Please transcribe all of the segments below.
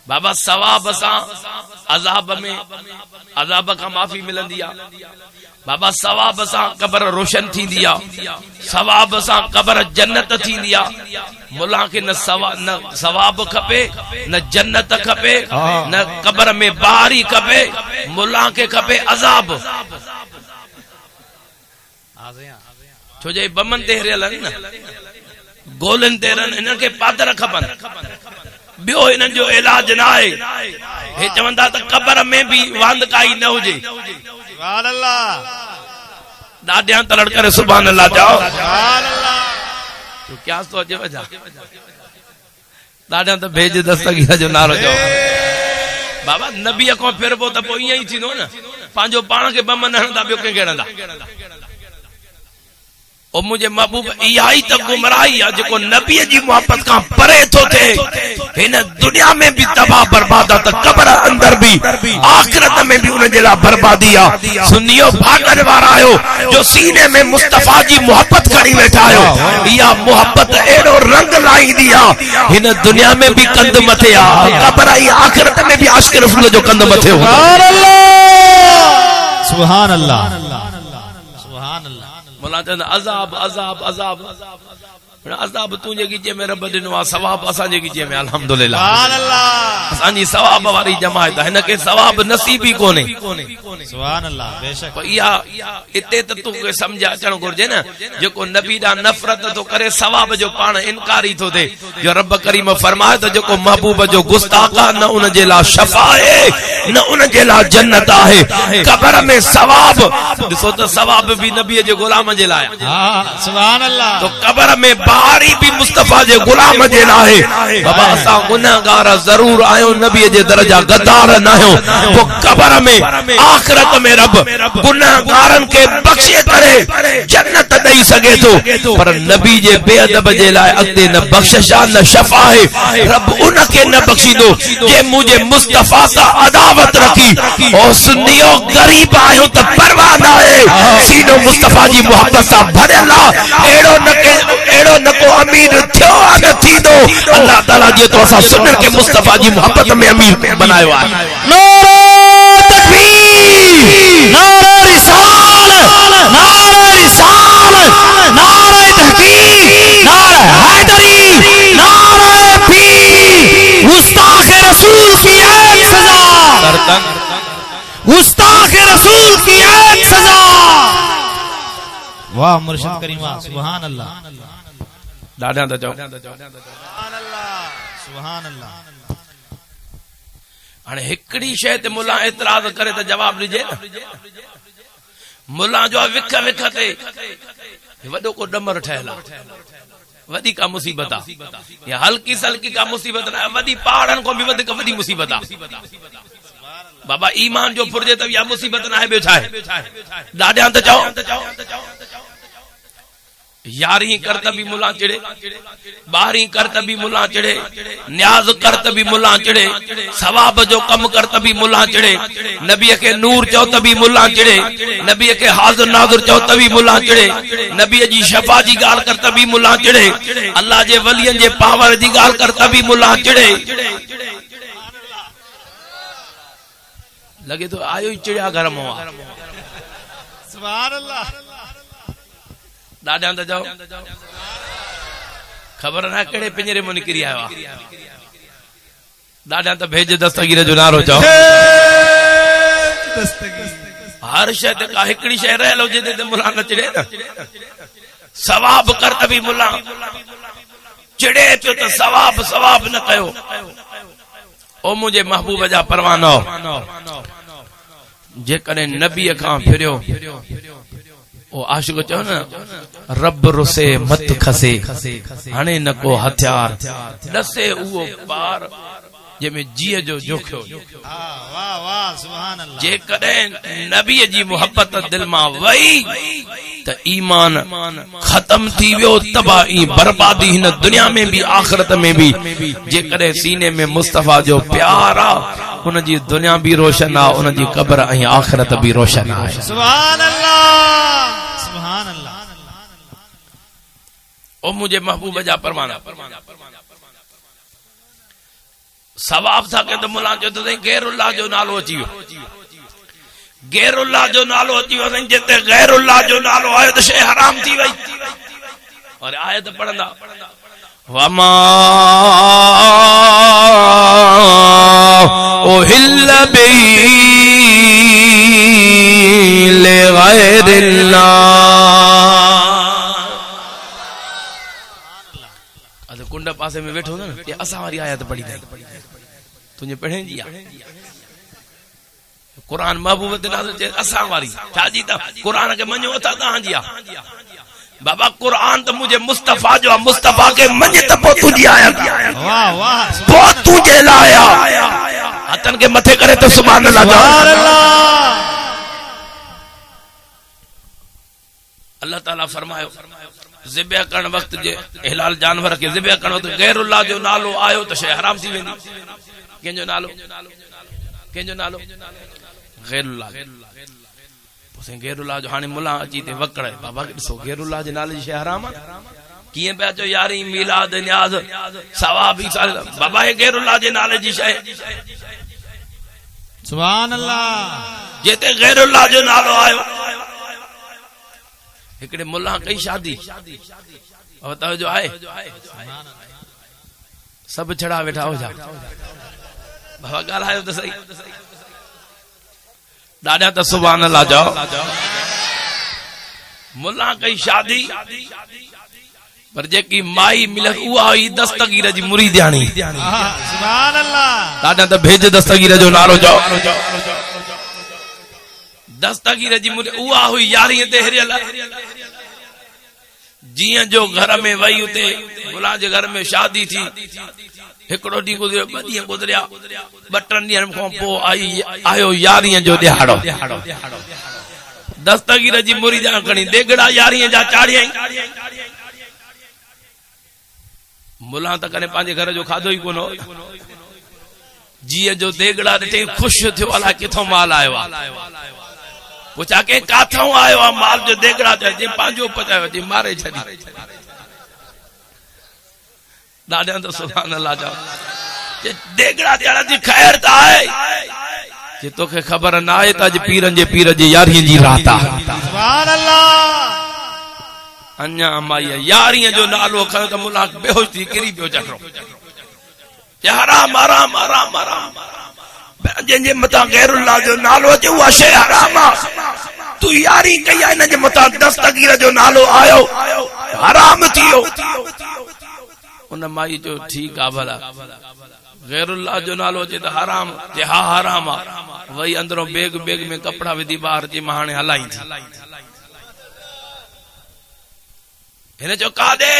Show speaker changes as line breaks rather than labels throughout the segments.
बाबा सवाब सां अज़ाब में अज़ाब का माफ़ी मिलंदी आ। बाबा सवाब सां कब्र रोशन थींदी आ, सवाब सां कब्र जन्नत थींदी आ। मुल्ला के न सवाब खपे न जन्नत खपे न कब्र में बारी खपे, मुल्ला के खपे अज़ाब। छो जे बमन ते हरियल न गोलन ते रन, इनके पादर खपन। बियो इन्हनि जो इलाज न आहे। हे चवंदा त कब्र में भी वांद काई न हुजे।
सुभान अल्लाह।
ॾाढियां तलड़ करे सुभान अल्लाह चओ। तो क्या तो अजे वजा ॾाढियां त भेज दस्तगीर जो नारो चओ। बाबा नबी को फिरबो त पोइ ईअं ई थींदो न, पंहिंजो पाण खे बम न हणंदा ॿियो कंहिंखे हणंदा। ओ मुझे महबूब इहा ई त गुमराही आहे जेको नबी जी मोहब्बत का परे थो थे। हिन दुनिया में भी तबाह बर्बाद आ त कब्र अंदर भी आखिरत में भी उन जे लाइ बर्बादी आ। सुनियो भागन वारा आयो जो सीने में मुस्तफा जी मोहब्बत करी वेठा आयो। इहा मोहब्बत एड़ो रंग लाईंदी आ, हिन दुनिया में भी कंद मथे आ, कब्र ऐं आखिरत में भी आशिक रसूल जो कंद मथे हो।
सुभान अल्लाह सुभान अल्लाह।
मोला चवंदा अज़ाब अज़ाब अज़ाब अज़ाब तुझे गिजे में रब दिनो आ, सवाब असांजे गिजे में अल्हम्दुलिल्लाह।
सुभान अल्लाह।
असांजी सवाब वारी जमात हिन के सवाब नसीब ही कोने।
सुभान अल्लाह। बेशक
इहा इते त तू के समझ अचण घुर्जे न, जेको नबी दा नफ़रत तो करे सवाब जो पाण इनकारी थो थे। जो रब करीम फरमाए त जेको महबूब जो गुस्ताख न उन जे लाइ शफा है न उन जे लाइ जन्नत आहे। कब्र में सवाब ॾिसो त सवाब भी नबी जे गुलाम जे लाइ।
हां सुभान अल्लाह।
तो कब्र में बारी भी मुस्तफा जे गुलाम जे लाइ। बाबा असां गुनाहगार जरूर आयो, नबी जे दर्जा गद्दार न आयो। तो कब्र में आखिरत में रब गुनाहगारन के बख्शे करे जन्नत दई सके तो, पर नबी जे बेअदब जे लाइ अॻिते न बख्शिश न शफा है। रब उनके न बख्शींदो जे मुझे मुस्तफा सां अदावत रखी। ओ सुनियो गरीब आयो त परवाह न आहे, सीनो मुस्तफा जी मोहब्बत सां भरियल आ। एड़ो न को अमीर थियो न थींदो। अल्लाह ताला जे तो असां सुनर के मुस्तफा जी मोहब्बत में अमीर बनायो आहे।
नारे तकबीर, नारे रिसाल, नारे रिसाल, नारे तहकीक, नारे हैदरी, नारे पीर। गुस्ताख रसूल की एक सजा, गुस्ताख रसूल की एक सजा। वाह मुर्शिद करीमा सुभान अल्लाह।
ॾाढा त चओ
सुभान अल्लाह सुभान अल्लाह।
हाणे हिकड़ी शइ ते मुल्ला एतराज करे त जवाब ॾिजे न। मुल्ला जो विख विख ते वॾो को डमर ठहियल आहे, वॾी का मुसीबत आहे। या हल्की सल्की का मुसीबत न, वॾी पहाड़नि खां बि वधीक वॾी मुसीबत आहे। बाबा ईमान जो फुरजे त इहा मुसीबत न आहे, ॿियो छा आहे? ॾाढा त चओ। यारी कर तभी मुला चिड़े, 12 कर तभी मुला चिड़े, न्याज कर तभी मुला चिड़े, सवाब जो कम कर तभी मुला चिड़े, नबी के नूर चो तभी मुला चिड़े, नबी के हाजिर नाजुर चो तभी मुला चिड़े, नबी जी शफा जी गाल कर तभी मुला चिड़े, अल्लाह जे वलियन जे पावर जी गाल कर तभी मुला चिड़े। लगे तो आयो ही चिड़िया घर में
सुभान अल्लाह।
ॾाढा त जाओ खबर ना कड़े पिंजरे में निकरी आयो आहे। ॾाढा त भेज दस्तगीर जो नारो चओ। हर शइ ते का हिकड़ी शइ रहियल हुजे ते मुला न चिड़े न। सवाब कर तभी मुला चिड़े पियो त सवाब सवाब न कयो। ओ मुझे महबूब जा परवानो जेकॾहिं नबी खां फिरियो ओ आशिक चो न रब रुसे मत खसे हाणे न को हथियार डसे उहो पार जंहिंमें जीअ जो जोखियो।
वाह वाह सुभान अल्लाह।
जेकॾहिं नबी जी मोहब्बत दिल मां वई त ईमान खत्म थी वियो, तबाही बर्बादी हिन दुनिया में भी आखिरत में भी। जेकॾहिं सीने में मुस्तफा जो प्यार आ उन जी दुनिया भी रोशन आ, उन जी कब्र ऐं आखिरत भी रोशन आहे।
सुभान अल्लाह सुभान अल्लाह।
ओ मुझे महबूब जा परवाना सवाब था के तो मुला जो तो गैरुल्लाह जो नालो अची वियो गैरुल्लाह जो नालो अची वियो जिते गैरुल्लाह जो नालो आयो तो शे हराम थी वई और आयत पढ़ंदा वमा उहिल्ल बिही लिगैरिल्लाह अद कुंड पासे में बैठो ना ये असा वाली आयत पढ़ी दे तुझे पढ़े जी कुरान महबूब दे नाल जे असा वाली छाजी ता कुरान के मञो था ता जी बाबा कुरान तो मुझे मुस्तफा जो मुस्तफा के मञ त पो तुजी आयत
वाह वाह
पो तुझे लाया हथन के मथे करे तो सुभान अल्लाह
सुभान अल्लाह
अल्लाह ताला फरमायो ज़िबह करण वक्त जे हिलाल जानवर के ज़िबह करण वक्त गैरुल्लाह जो नालो आयो तो शे हराम थी वेंदी केंजो नालो गैरुल्लाह पोसे गैरुल्लाह जो हाने मुला अची ते वकड़े बाबा ॾिसो गैरुल्लाह जे नाले जी शे हराम कीअं पिया चो यारी मिलाद न्याज़ सवाब ही बाबा हे गैरुल्लाह जे नाले जी शे
सुभान अल्लाह
जेते गैरुल्लाह जो नालो आयो हिकड़े मुल्ला कई शादी और तो जो आए सब छड़ा बैठा हो जा बाबा ॻाल्हायो तो सही ॾाढा तो सुभान अल्लाह जाओ मुल्ला कई शादी पर जेकी माई मिलक उहा हुई दस्तगीर जी मुरीदियाणी
सुभान अल्लाह
ॾाढा तो भेज दस्तगीर जो नालो जाओ दस्तगीर जी मुरी उहा हुई यारी ते हरियल जियां जो घर में वही उते मुला जे घर में शादी थी हिकड़ो डी गुजरियो ॿ ॾींहं गुजरिया 2-3 ॾींहंनि खां पोइ आयो यारीअ जो ॾिहाड़ो दस्तगीर जी मुरीदियां खणी देगड़ा यारीअ जा चाढ़ियई मुला त कने पंहिंजे घर जो खाधो ई कोन हो जीअं जो देगड़ा ॾिठई ख़ुशि थियो अलाए किथों माल आयो आहे पुछा के काथों आयो आहे माल जो देगड़ा जे पंहिंजो पचायो जी मारे छॾी ॾाढा तो सुभान अल्लाह जाओ देगड़ा ॾियण जी ख़ैर त आहे जे तोखे ख़बर न आहे त अॼु पीरनि जे पीर जी यारीअ जी रात आहे
सुभान अल्लाह
अञा माई यारीअ जो नालो खयो त मुला बेहोश थी किरी पियो चटरो हराम हराम हराम हराम जंहिंजे मथां गैरुल्लाह जो नालो अचे उहा शइ हराम आहे तू यारी कई आहे हिन जे मथां दस्तगीर जो नालो आयो हराम थियो उन माई जो ठीक आहे भला गैरुल्लाह जो नालो अचे त हराम जे हा हराम आहे वही अंदरों बेग बेग में कपड़ा विधी ॿाहिरि अची मां हाणे हलाई थी हिन चयो काॾे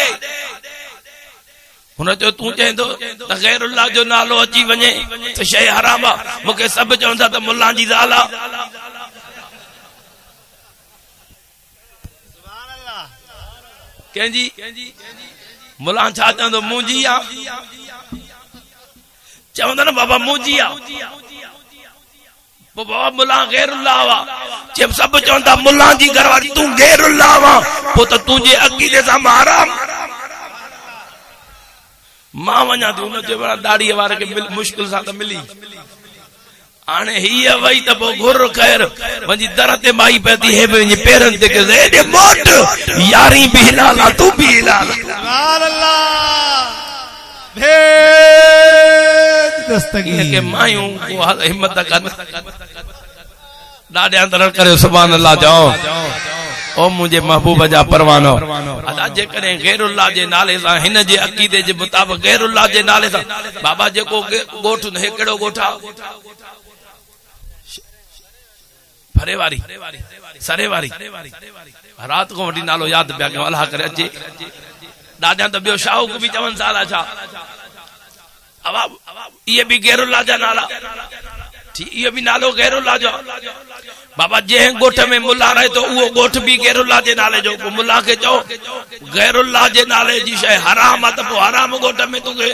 हुन चयो तूं चईंदो त गैरुल्लाह जो नालो अची वञे त शइ हराम आहे मूंखे सभु चवंदा त मुल्ला जी ज़ाल आहे कंहिंजी मुल्ला छा चवंदो मुंहिंजी आहे चवंदा न बाबा मुंहिंजी आहे पोइ बाबा मुल्ला गैरुल्लाह आहे जब सभु चवंदा मुल्ला जी घरवारी तूं गैरुल्लाह आहे पोइ त तुंहिंजे अक़ीदे सां मां हराम मां वञा थी हुन चयो दाढ़ीअ वारे खे मुश्किल सां त मिली हाणे हीअ वई त पोइ घुर ख़ैर वञी दर ते माई पई थी हे वञी पेरनि ते हेॾे मोट यारी बि हिलाल आहे तूं बि हिलाल
सुभान अल्लाह भेद दस्तगीर
के मायूं हिम्मत कनि ॾाढे अंदर करे सुभान अल्लाह जाओ ओ मुझे महबूब जा परवानो अदा जेकॾहिं गैरुल्लाह जे नाले सां हिन जे अक़ीदे जे मुताबिक़ गैरुल्लाह जे नाले सां बाबा जेको ॻोठ न कहिड़ो ॻोठ आहे फरे वारी सरे वारी रात को वठी नालो यादि पिया कयूं अल्लाह करे अचे ॾाढा त ॿियो शाहूक बि चवनि साल छा इहे बि गैरुल्लाह जा नाला इहो बि नालो गैरुल्लाह जो बाबा जंहिं ॻोठ में मुल्ला रहे तो उहो ॻोठ बि गैरुल्लाह जे नाले जो पोइ मुल्ला खे चओ गैरुल्लाह जे नाले जी शइ हराम आहे त पोइ हराम ॻोठ में तोखे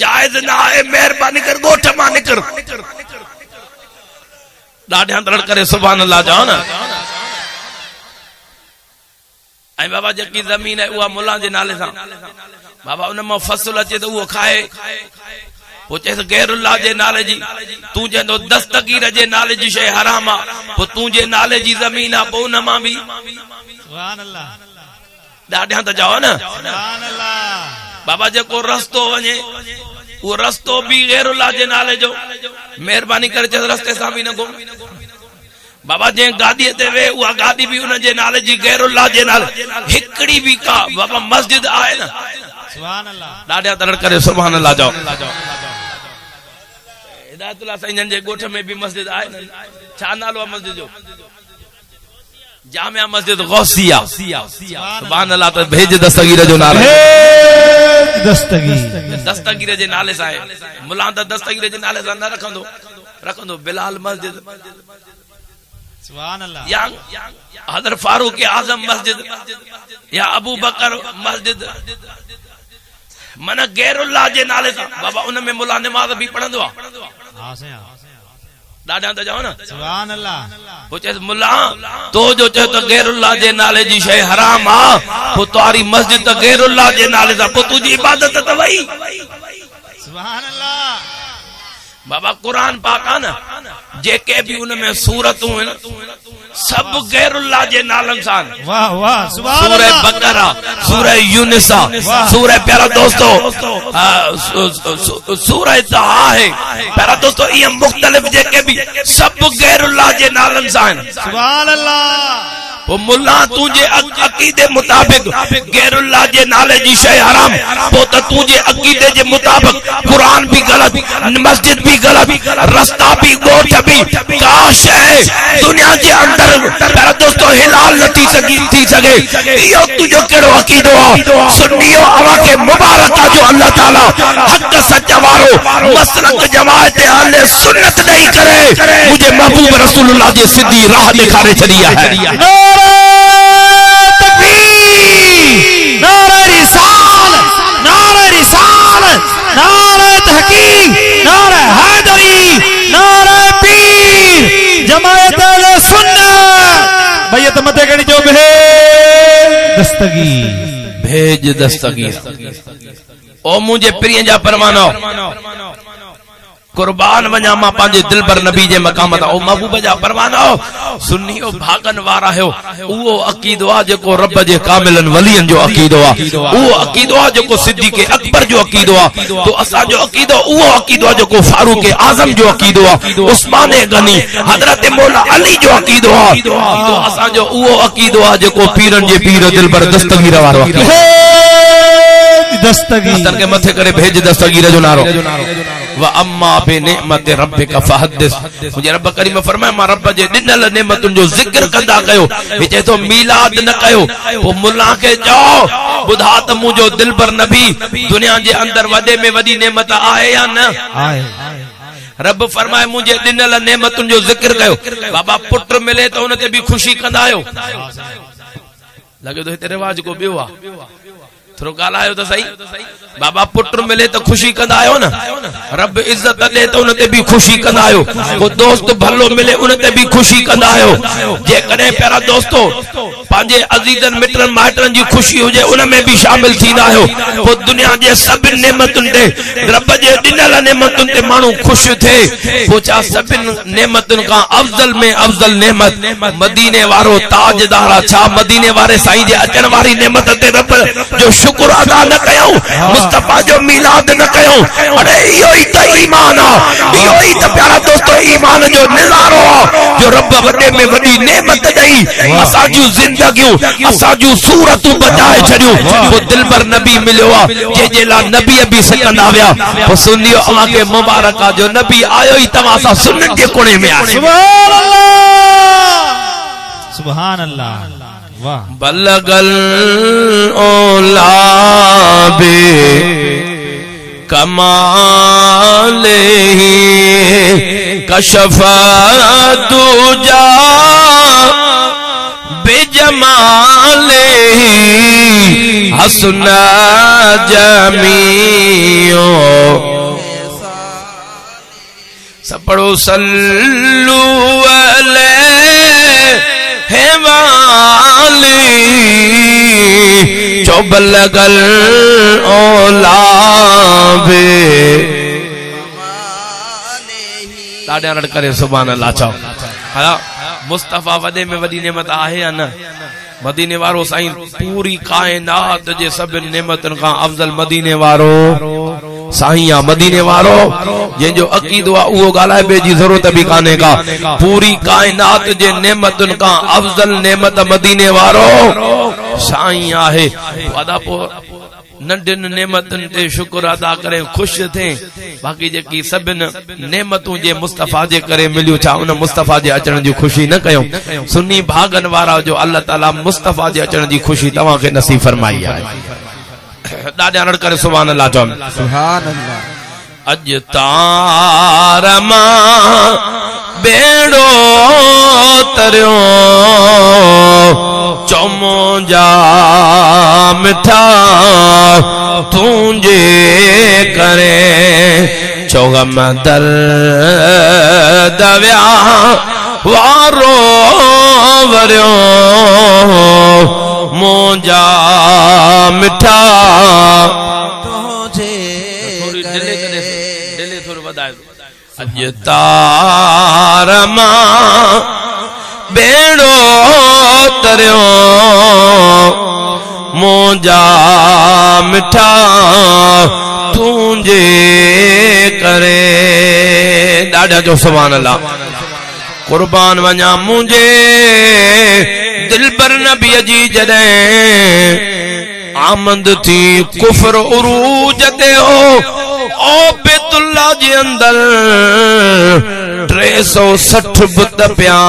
जाइज़ न आहे महिरबानी कर ॻोठ मां निकिर ॾाढा अंदर करे सुभान अल्लाह जाओ न ऐं बाबा जेकी ज़मीन आहे उहा मुल्ला जे नाले सां बाबा उन मां फसल अचे त उहो खाए वो चेस गैरुल्लाह जे नाले जी तू चेंदो दस्तगीर जे नाले जी शे हराम आ पो तू जे नाले जी जमीन आ पो उन मां भी
सुभान अल्लाह
ॾाढा त जाओ न
सुभान अल्लाह
बाबा जेको रस्तो वने वो रस्तो भी गैरुल्लाह जे नाले जो मेहरबानी करे चेस रस्ते सां भी न घुम बाबा जे गादी ते वे उहा गादी भी उन जे नाले जी गैरुल्लाह जे नाले हिकड़ी भी का बाबा मस्जिद आहे न
सुभान अल्लाह
ॾाढा तरण करे सुभान अल्लाह जाओ हिदायतुल्लाह साईं जे गोठ में भी मस्जिद आहे न छा नालो आहे मस्जिद जो जामिया मस्जिद गौसिया सुभान अल्लाह तो भेज दस्तगीर जो नालो दस्तगीर जे नाले सां आहे मुला त दस्तगीर जे नाले सां न रखंदो बिलाल मस्जिद
सुभान अल्लाह
या हज़रत फारूक आजम मस्जिद या अबू बकर मस्जिद मन गैरुल्लाह जे नाले सां बाबा उन में मुला नमाज भी पढ़ंदो आहे
हां से
ॾाढा त जाओ न
सुभान अल्लाह
वो चेस मुला तो जो चए तो गैरुल्लाह जे नाले जी शय हराम आ पो तुम्हारी मस्जिद त गैरुल्लाह जे नाले सां पो तुझी इबादत त वई
सुभान अल्लाह
बाबा कुरान पाक आ न जेके भी उन में सूरतूं आहिनि सब गैरुल्लाह जे नालन सां
वाह वाह सुभान
सूरह
अल्लाह
बकरा सूरह यूनिसा सूरह प्यारा दोस्तों सूरह तहा है प्यारा दोस्तों ये मुख्तलिफ जेके भी सब गैरुल्लाह जे नालन सां
सुभान अल्लाह
वो मुल्ला तुझे अकीदे मुताबिक गैरुल्लाह जे नाले जी शय हराम वो तो तुझे अकीदे जे मुताबिक कुरान भी गलत मस्जिद भी गलत रास्ता भी गोठ भी काश है दुनिया के अंदर मेरा दोस्तों हिलाल न थी सके यो तुझो केड़ो अकीदो सुन्नियो अवा के मुबारक जो अल्लाह ताला हक सच वारो मसलक जमात अहले सुन्नत नहीं करे मुझे महबूब रसूलुल्लाह जे सीधी राह दिखारे छड़िया है
नारे रिसालत नारे तहकीक नारे हैदरी नारे पीर जमात अहले सुन्नत भैया मते कणी जो भेज दस्तगीर
ओ मुझे प्रिय जा परवानो कुर्बान वञा मां पंहिंजे दिलबर नबी जे मक़ाम तां ओ महबूब जा परवानो सुन्नियो भागन वारा हो उहो अकीदो आहे जेको रब जे कामिलन वलियन जो अकीदो आहे उहो अकीदो आहे जेको सिद्दीक़ अकबर जो अकीदो आहे तो असां जो अकीदो उहो अकीदो आहे जेको फारूक आजम जो अकीदो आहे उस्मान गनी हजरत मौला अली जो अकीदो आहे तो असां जो उहो अकीदो आहे जेको पीरन जे पीर दिलबर दस्तगीर वारो दस्तगीर के मथे करे भेज दस्तगीर जो नारो व अम्मा बे नेमत रब्बिका फहदिस मुझे रब करीम फरमाए मां रब जे दिनल नेमतुन जो जिक्र कंदा कयो विचे तो मीलाद न कयो वो मुल्ला के चओ बुधा त मुजो दिलबर नबी दुनिया जे अंदर वडे में वडी नेमत आहे या न आहे रब फरमाए मुझे दिनल नेमतुन जो जिक्र कयो बाबा पुत्र मिले तो उन ते भी खुशी कंदा आयो लगे तो हिते रिवाज को बियो आ थोरो गालायो तो सही बाबा पुत्र मिले तो खुशी कंदा आयो न रब इज्जत दे तो उनते भी खुशी कंदा आयो को दोस्त भलो मिले उनते भी खुशी कंदा आयो जे कने प्यारा दोस्तों पांजे अजीजन मित्रन माइटरन जी खुशी हो जाए उनमें भी शामिल थींदा आयो को दुनिया जे सब नेमतुन ते रब जे दिनल नेमतुन ते मानू खुश थे पोचा सब नेमतुन का अफजल में अफजल नेमत मदीने वारो ताजदार छा मदीने वारे साईं जे अचन वारी नेमत ते रब जो शुक्र अदा न कयो मुस्तफा जो मिलाद न कयो अरे यो ही त ईमान आ यो ही त प्यारा दोस्तों ईमान जो नजारो जो रब वडे में वडी नेमत दई असा जो जिंदगियों असा जो सूरतूं बचाए छडियो वो दिलबर नबी मिलो जे जेला नबी भी सकंदा आया वो सुनियो अवा के मुबारक जो नबी आयो ही तवा सा सुन्नत के कोने में आ
सुभान अल्लाह सुभान अल्लाह
बलगल ओला बे कमाले कशफा दूजा बेजमाले हसना जमीओ सब पढ़ो सल्लू अलैहि वाली चौबलगल ओला बे ॾाढा रड़ करे सुभान अल्लाह चओ। हा मुस्तफ़ा वॾे में वॾी नेमत आहे या न? मदीने वारो साईं पूरी कायनात जे सभिनी नेमतुनि खां अफज़ल मदीने वारो साईं आ। मदीने वारो जंहिंजो अक़ीदो आहे उहो ॻाल्हाइबे जी ज़रूरत बि कान्हे का। पूरी कायनात जे नेमतुनि खां अफज़ल नेमत मदीने वारो साईं आहे। अदा पोइ नंढिन नेमतुनि ते शुक्र अदा करे ख़ुशि थे। बाक़ी जेकी सभिनि नेमतूं जे मुस्तफ़ा जे करे मिलियूं, छा उन मुस्तफ़ा जे अचण जी ख़ुशी न कयूं? सुन्नी भागन वारा जो अल्लाह ताला मुस्तफ़ा जे अचण जी ख़ुशी तव्हांखे नसीब फरमाई आहे। ॾाढा रड़ करे सुभान अल्लाह चओ।
सुभान अल्लाह।
अॼु तार मां बेड़ो तरियो चौमो जा मिठा तुंहिंजे करे चौगम दर दविया वारो वरियो मुंहिंजा मिठा तुंहिंजे दिले थोरो वधाए। अॼु तार मां बेड़ो तरियो मुंहिंजा मिठा तुंहिंजे करे। ॾाढा जो सुभान अल्लाह। कुर्बान वञा मुंहिंजे दिलबर नबीअ जी जॾहिं आमद थी कुफर उरूज ते हो ओ बैतुल्लाह जे अंदर 360 बुत पिया।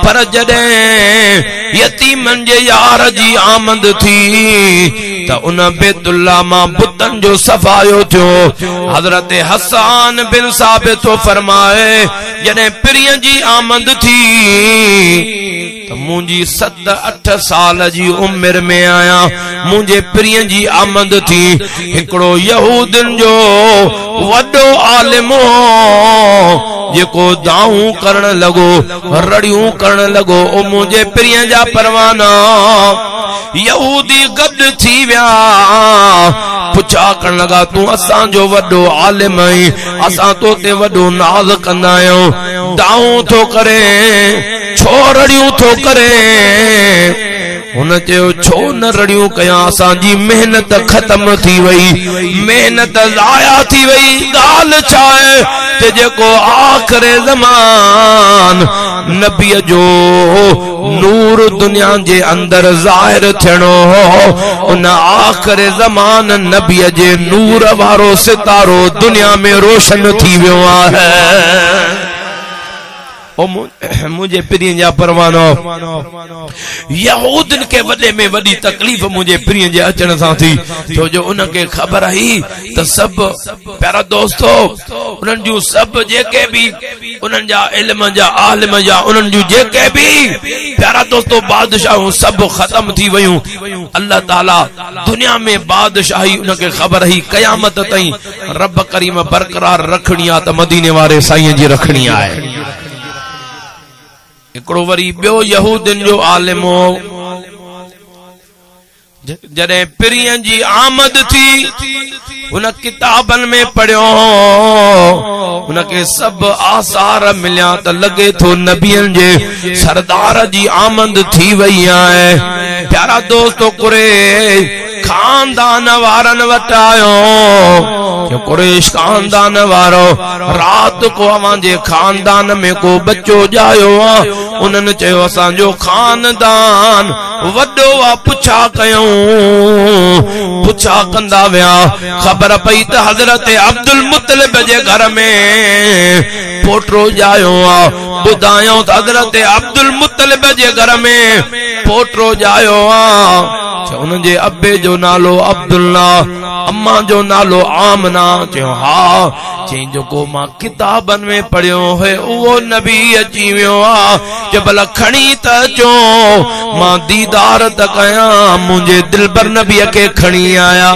पर जॾहिं यतीमन जे यार जी आमद थी त उन बैतुल्लाह मां बुतन जो सफ़ायो थियो। हज़रत हसन बिन साबित फरमाए जॾहिं पिरिय जी आमद थी त मुंहिंजी 7-8 साल जी उम्र में आया। मुंहिंजे पिरिय जी आमद थी। हिकिड़ो यहूदन जो वॾो आलिम जेको दाऊं करण लॻो, रड़ियूं करण लॻो, ओ मुंहिंजे पिरिय जा परवाना यहूदी गॾु थी विया। पुछा करण लॻा तूं असांजो वॾो आलिम आहीं, असां तो ते वॾो नाज़ कंदा आहियूं, दाऊं थो करे, छो रड़ियूं थो करे? हुन चयो छो न रड़ियूं कयां, असांजी मेहनत ख़त्म थी वई, मेहनत ज़ाया थी वई। ॻाल्हि छा आहे त जेको आख़िरी ज़मान नबीअ जो नूर दुनिया जे अंदर ज़ाहिर थियणो हो, उन आख़िरी ज़मान नबीअ जे नूर वारो सितारो दुनिया में रोशन थी वियो आहे। मुझे पिरियन जा परवानो यहूदन के वडे में वडी तकलीफ मुझे पिरियन जे अचण सां थी, छो जो उनके खबर आई त सब प्यारा दोस्तों उनन जो सब जेके भी उनन जा इल्म जा आलिम जा उनन जो जेके भी प्यारा दोस्तों बादशाह सब खत्म थी वयूं। अल्लाह ताला दुनिया में बादशाही उनके खबर आई कयामत ताईं रब करीम बरकरार रखणी आ त मदीने वारे साईं जी रखणी आहे। हिकिड़ो वरी ॿियो यहूदन जो आलिम जॾहिं पिरियन जी आमद थी उन किताबन में पढ़ियो उनके सब आसार मिलिया त लगे थो नबियन जे सरदार जी आमद थी वई आहे। प्यारा दोस्तों कुरे खानदान वारन वट आयो, कुरेश खानदान वारो रात को अवांजे खानदान में को बच्चो जायो आ, उन्हनि चयो असांजो खानदान वॾो आ, पुछा कयूं, पुछा कंदा विया, खबर पई त हज़रत अब्दुल मुत्तलिब जे घर में पोटरो जायो आ। ॿुधायो त हज़रत अब्दुल मुत्तलिब जे घर में पोटरो जायो आ। उन जे अब्बे जो नालो अब्दुल्ला, अम्मा जो नालो आमना। चयो हा, चई जेको मां किताबन में पढ़ियो है उहो नबी अची वियो आ, जे भला खणी त अचो मां दीदार त कयां, मुंहिंजे दिलबर नबीअ खे खणी आया।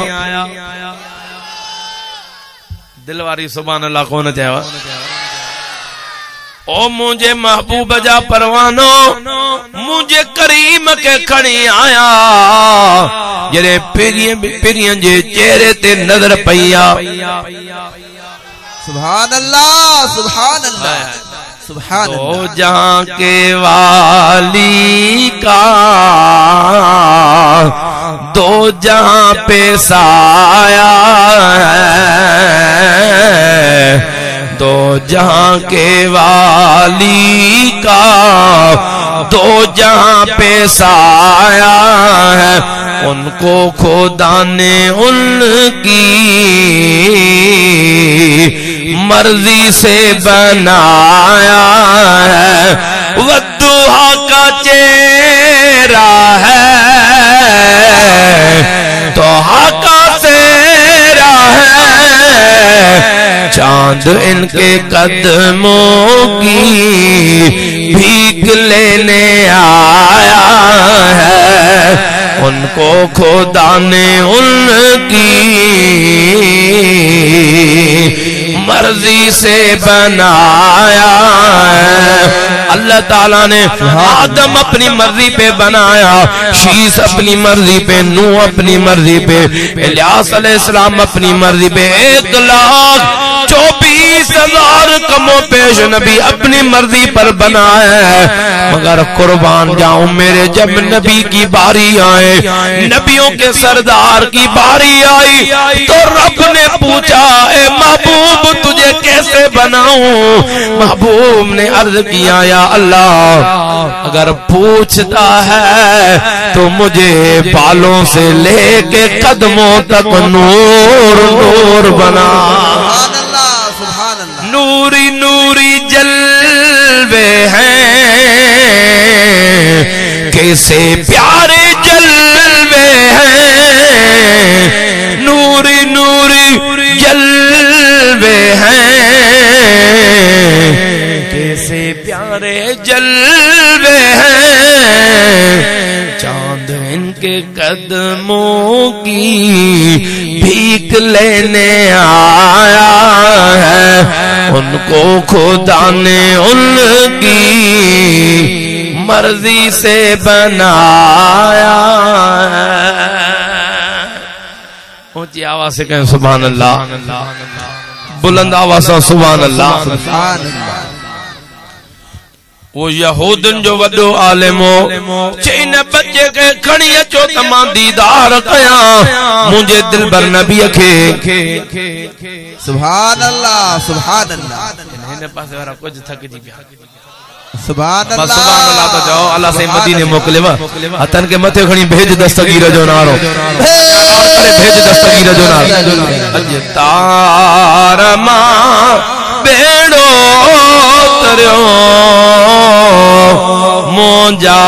दिल वारी सुभान अल्लाह कोन चयो ओ मुझे महबूब जा परवानो मुझे करीम के खणी आया। जरे पिरियन जे चेहरे ते नजर पईया,
सुभान अल्लाह सुभान अल्लाह सुभान
दो
अल्लाह।
जहां के वाली का दो जहां पे साया है, दो जहां के वाली का दो जहां पे साया है, उनको खुदा ने उनकी मर्जी से बनाया है। वद्दुहा का चेहरा है, तोहा का सेहरा है, चांद इनके कदमों की भीख लेने आया है, उनको खुदा ने उनकी मर्जी से बनाया है। अल्लाह ताला ने आदम अपनी मर्जी पे बनाया, शीस अपनी मर्जी पे, नूह अपनी मर्जी पे, इलियास अलैहिस्सलाम अपनी मर्जी पे, 1,24,000 कमो पेश नबी अपनी मर्जी पर बनाया है। मगर कुर्बान जाऊं मेरे, जब नबी की बारी आए, नबियों के सरदार की बारी आई, तो रब ने पूछा, ए महबूब तुझे कैसे बनाऊं? महबूब ने अर्ज किया, या अल्लाह अगर पूछता है तो मुझे बालों से लेके कदमों तक नूर नूर बना।
सुभान अल्लाह सुभान अल्लाह।
नूरी नूरी जलवे हैं, कैसे प्यारे जलवे हैं, नूरी नूरी जलवे हैं, कैसे प्यारे जलवे हैं, चांद इनके कदमों की भीख लेने आया है, उनको खुदा ने उनकी मर्जी से बनाया है। ऊंची आवाज से कहें सुभान अल्लाह, बुलंद आवाज से सुभान अल्लाह।
सुभान अल्लाह।
वो यहूदन जो वडो आलिमो चईन बच्चे के खणी अचो त मां दीदार कया मुझे दिलबर नबी खे।
सुभान अल्लाह सुभान अल्लाह।
हिन पासे वारा कुछ थक जी पिया।
सुभान
बस
अल्लाह।
सुभान अल्लाह तो जाओ, अल्लाह से मदीने मोकलेवा, हथन के मथे खणी भेज दस्तगीर जो नारो, अरे भेज दस्तगीर जो नारो। अज तार मां बेड़ो तरियो मोजा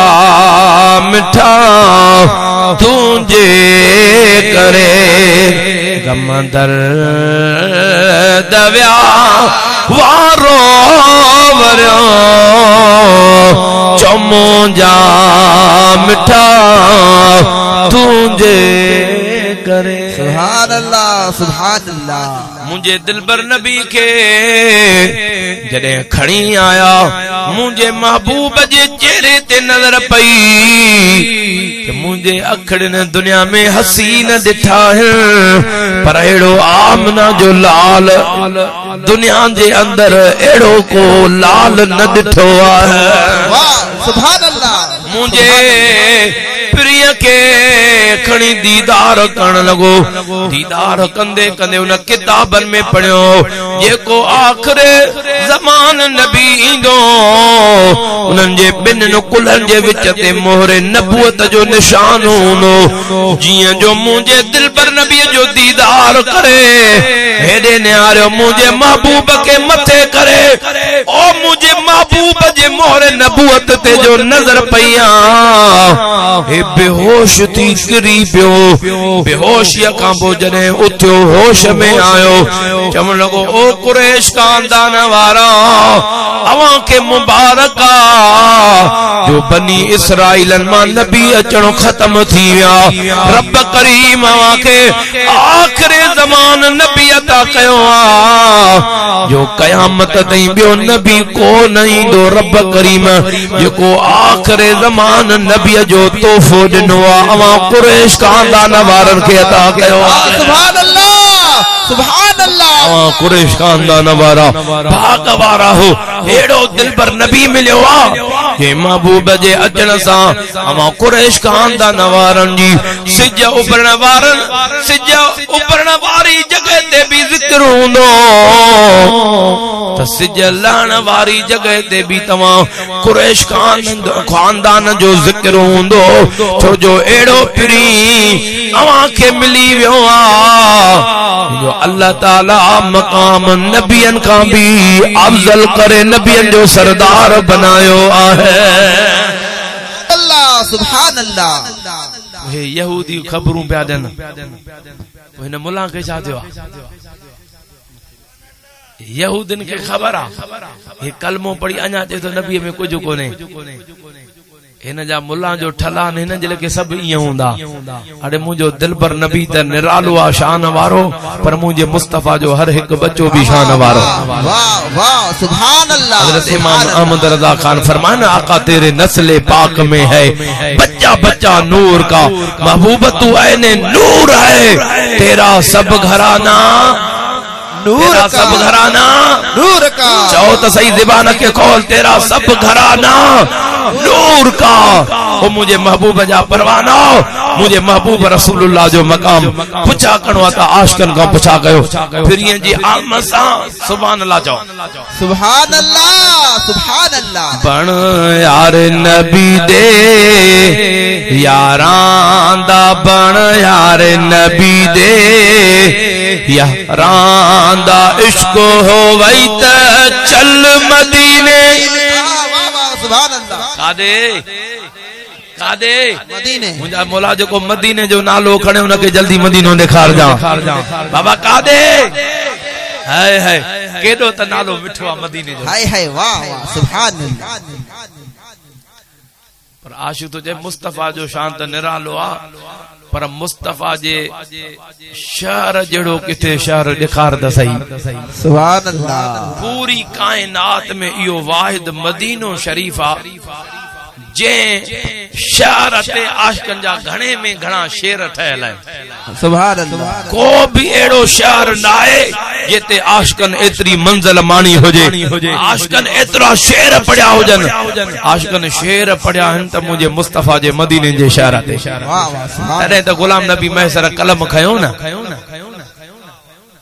मिठा तुझे करे, गमदर दव्या वारो वरियो चमोजा मिठा तुझे करे।
सुभान अल्लाह सुभान अल्लाह।
मुझे दिलबर नबी के जॾहिं खणी आया, मुझे महबूब जे चेहरे ते नजर पई कि मुझे अखड़न दुनिया में हसीन ॾिठा आहिनि, पर अहिड़ो आमना जो लाल दुनिया जे अंदर अहिड़ो को लाल न ॾिठो आहे।
वाह सुभान अल्लाह।
मुझे प्रिय के खणी दीदार करण लगो, दीदार कंदे कंदे उन किताबन में पढ़ियो जेको आखिरे ज़मान नबी ईंदो, उन्हनि जे ॿिनि नुकुलनि जे विच ते मोहरे नबूअत जो निशान हूंदो। जीअं जो मुंहिंजे दिलबर नबीअ जो दीदार करे, हेॾे निहारियो मुंहिंजे महबूब के मथे करे, ओ मुंहिंजे महबूब जे मोहरे नबूअत ते जो नज़र पई आ, बेहोश थी किरी पियो। बेहोशिया खां पोइ जॾहिं उथियो होश में आयो, चवण लॻो ओ कुरैश खानदान वारा, अवां खे मुबारक आ जो बनी इसराइलन मां नबी अचणो ख़त्म थी विया। रब करीम अवां खे आखिरी ज़मान नबी अता कयो आ, जो क़यामत ताईं ॿियो नबी को न ईंदो। रब करीम जेको आखिरी ज़मान नबीअ जो तोहफ़ो ॾिनो आहे, अवां कुरैश खानदान वारनि खे अता कयो आहे।
सुभान अल्लाह सुभान अल्लाह
कुरैश खानदान वारा भाग वारा हो एड़ो दिल पर नबी मिलियो आ के महबूब जे अचण सां अमा कुरैश खानदान वारन जी सिज उभरण वारी जगह ते भी जिक्र हुंदो त सिज लहण वारी जगह ते भी तमा कुरैश खानदान जो जिक्र हुंदो छो जो एड़ो पिरी अवा के मिली वियो आ जो अल्लाह ताला मकाम नबियन का भी अफजल करे नबियन जो सरदार बनायो आहे
अल्लाह सुभान अल्लाह
हे यहूदी खबरूं पिया ॾियनि हिन मुल्ला खे छा थियो यहूदिन खे ख़बर आहे हे कलमो पढ़ी अञा चए थो नबीअ में कुझु कोन्हे हिन जा मुल्ला जो ठलान हिन जे लेके सब इएं हूंदा अरे मुंहिंजो दिल पर नबी त निरालो आहे शान वारो पर मुंहिंजे मुस्तफा जो हर हिकु बच्चो भी शान वारो
वाह वाह सुभान अल्लाह
हज़रत इमाम अहमद रज़ा खान फरमाना आका तेरे नस्ल पाक में है बच्चा बच्चा नूर का महबूब तू ऐने नूर है तेरा सब घराना
नूर का
सब घराना
नूर का
चाहो तो सही ज़बान के कौल तेरा सब घराना नूर का ओ मुझे महबूब जा परवाना मुझे महबूब रसूलुल्लाह जो मकाम पुछा कणो था आशिकन का पुछा कयो फिर ये जी आम सा सुभान अल्लाह चओ
सुभान अल्लाह
बण यार नबी दे यारां दा बण यार नबी दे यारां दा इश्क हो वई त चल मदीने
सुभान अल्लाह
कादे
मदीने
मुंहिंजा मौला जेको मदीने जो नालो खणे उनखे जल्दी मदीनो ॾेखार जा बाबा कादे हाय हाय केॾो त नालो मिठो आहे मदीने जो
हाय हाय वाह वाह सुभान अल्लाह
पर आशिक तो जे मुस्तफा जो शान त निरालो आहे पर मुस्तफा जे शहर जड़ो किथे शहर ॾेखार त सही
सुभान अल्लाह
पूरी कायनात में इहो वाहिद मदीनो शरीफ आहे जे शहर ते आशिकन जा घणे में घणा शेर ठहियल आहिनि
सुभान अल्लाह
को भी एड़ो शहर नाहे जेते आशिकन एतरी मंजिल माणी हुजे आशिकन एतरा शेर पढ़िया हुजन आशिकन शेर पढ़िया आहिनि त मुंहिंजे मुस्तफा जे मदीने जे शहर ते
वाह वाह सुभान
तॾहिं त गुलाम नबी मैसर कलम खयो न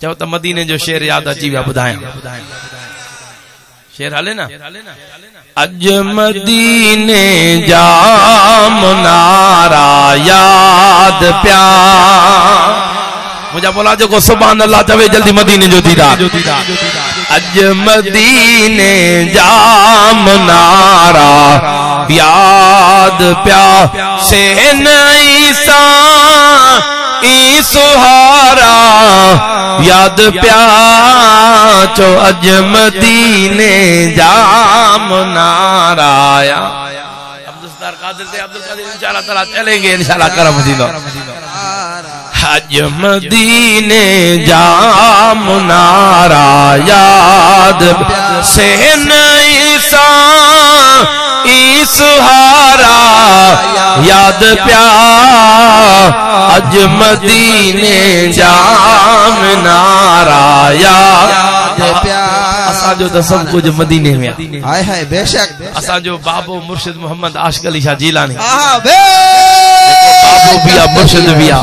चओ त मदीने जो शेर याद अची विया ॿुधायां शेर हले न अज मदीने जा मुनारा याद प्या मुझा बोला जो को सुभान अल्लाह चवे जल्दी मदीने जो दीदार अज मदीने जा मुनारा याद प्या से नहीं सा ई सुहारा याद प्या चो अज मदीने जा मुनारा अब्दुल कादिर से अब्दुल कादिर इंशाअल्लाह ताला चलेंगे इंशाअल्लाह करम दीनो अज मदीने जा मुनारा याद से नहीं सा ई सुहारा याद प्या अज मदीने जा मुनारा याद प्या असा जो तो सब कुछ मदीने में
हाय हाय बेशक
असा जो बाबो मुर्शिद मोहम्मद आशिक अली शाह जीलानी
बे
बाबो बिया मुर्शिद बिया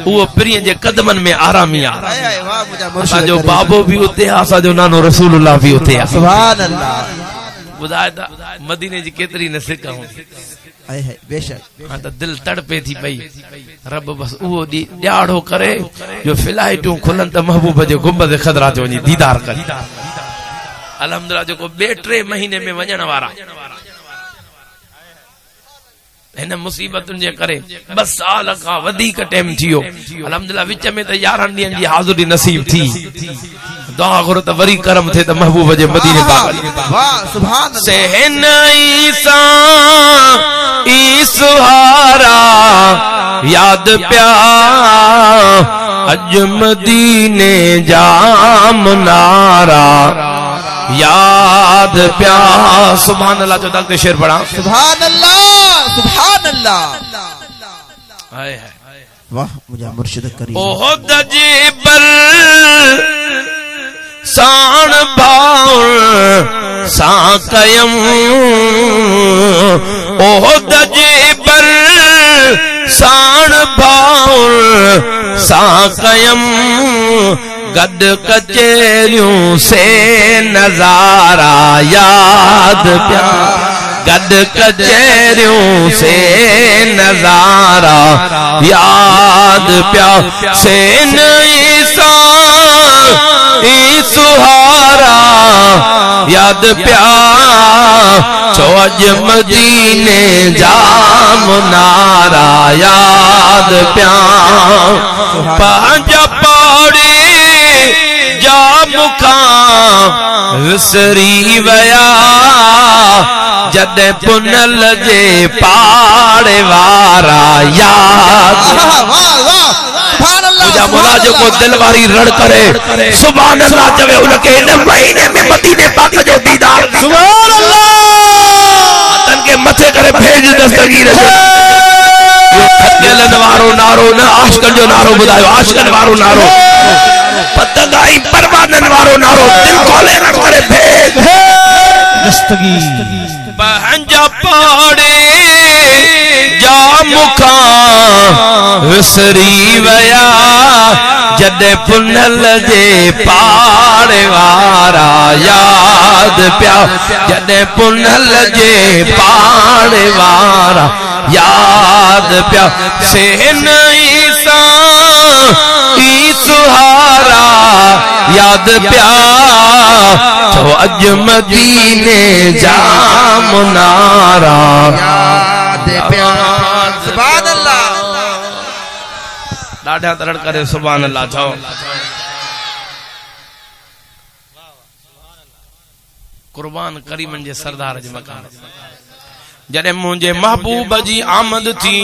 वो प्रिय जे कदमन में आरामी आ
हाय हाय वाह मुझा
असा
मुर्शिद
जो बाबो भी उते असा जो नानो रसूलुल्लाह भी उते आ
सुभान अल्लाह
बुधाए ता मदीने जी केतरी नसिक हूंदी
हाय हाय बेशक
हाँ तो दिल तड़पे थी पई रब बस वो ॾियाड़ो करे जो फ्लाइटूं खुलन त महबूब जे गुंबद खदरा जो वञी दीदार कर अल्हम्दुलिल्लाह जो को 2-3 महीने में वञण वारा हिन मुसीबतुनि जे करे 2 साल खां वधीक टाइम थियो अल्हम्दुलिल्लाह विच में त 11 ॾींहंनि जी हाज़िरी नसीब थी दुआ करो त वरी करम थे त महबूब जे मदीने पाक
वाह सुभान
से नहीं सा ई सुहारा याद प्या अज मदीने जा मुनारा याद प्या सुभान अल्लाह जो तक शेर पढ़ा
सुभान अल्लाह
हाय हाय
वाह मुझे मुर्शिद करीम
ओहद जेबर साण भाउर सां कयम ओहद जेबर साण भाउर सां कयम गद कचेरियों से नजारा याद प्या गद कचेरियों से नजारा याद प्या से ईसा ई सुहारा याद प्या चौज मदीने जाम नारा याद प्या पंज पाड़ी जा मुखा विसरी वया जद पुनल जे पाड़े वारा याद मुझा मौला जो को दिल वारी रड़ करे सुभान अल्लाह चवे उनके इन महीने में मदीने पाक जो दीदार सुभान अल्लाह तन के मथे करे भेज दस्तगीर जो खतलन वारो नारो न आशिकन जो नारो बुधायो आशिकन वारो नारो पतंगाई परवानन वारो नारो दिल खोले न करे भेज
दस्तगीर
पंजा पाड़े जा मुखा विसरी वया जद पुनल जे पाड़े वारा याद प्या जद पुनल जे पाड़े वारा याद प्या से ईसा ई सुहारा याद प्या तो अज मदीने जाम नारा
याद प्या सुभान अल्लाह
ॾाढा तरड़ करे सुभान अल्लाह चओ कुर्बान करीमन जे सरदार जे मकान जॾहिं मुंहिंजे महबूब जी आमद थी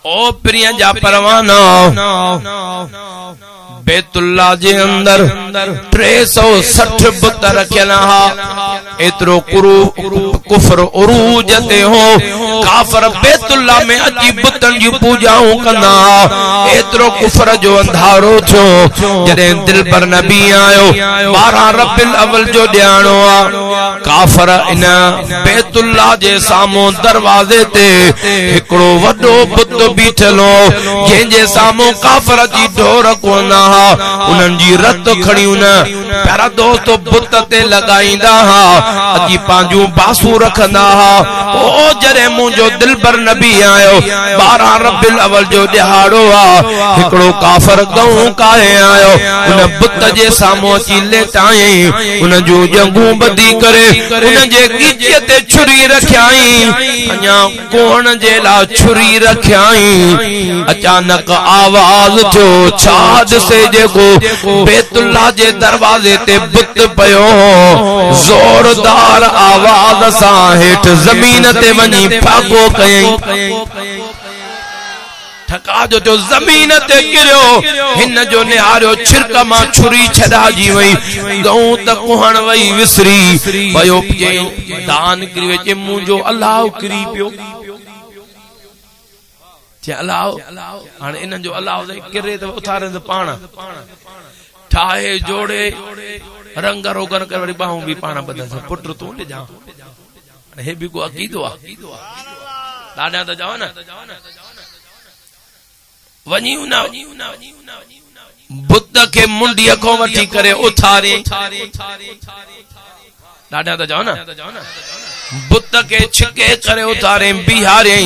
ओ प्रिय जा परवाना बैतुल्ला जे अंदर 360 बुत रखियल हा एतरो कुफर उरूज ते हो काफर बैतुल्ला में अची बुतन जी पूजाऊं कंदा एतरो कुफर जो अंधारो थियो जॾहिं दिल पर नबी आयो 12 रबिल अव्वल जो ॾियाणो आ काफर इन बैतुल्ला जे साम्हूं दरवाजे ते हिकिड़ो वॾो बुत बीठल हो जंहिंजे साम्हूं काफर जी ढोर कोन हा उन्हनि जी रत खणियूं न प्यारा दोस्त बुत ते लॻाईंदा हा अची पंहिंजूं बासूं रखंदा हा ओ जॾहिं मुंहिंजो दिल पर नबी आयो 12 रबिल अव्वल जो ॾियारो आ हिकिड़ो काफर गऊं काए आयो उन बुत जे साम्हूं अची लेटायई उन जूं जंगूं ॿधी करे उन जे ॻिचीअ ते छुरी रखियाई अञा कोण जे लाइ छुरी रखियाई अचानक आवाज़ थियो छाद से जेको बैतुल्ला जे दरवाजे ते बुत पयो जोरदार आवाज़ सां हेठ ज़मीन ते वञी फाको कयई ठका जो जमीन ते गिरियो हिन जो निहारियो छिरक मां छुरी छॾाजी वई गऊं त कुहण वई विसरी वयो दान किरी वेचे मुंहिंजो अलाह किरी पियो चे अलाह हाणे इन्हनि जो अलाह किरे त उथारे त पाण ठाहे जोड़े रंग रोगन कर वरी बाहूं भी पाण बदल पुट तूं ले जा हे भी को अकीदो आ ॾाढा त जाओ न वञी उना बुद्ध के मुंडीअ खां वठी करे उथारे ॾाढा त जाओ न बुत के छिके करे उतारे बिहारे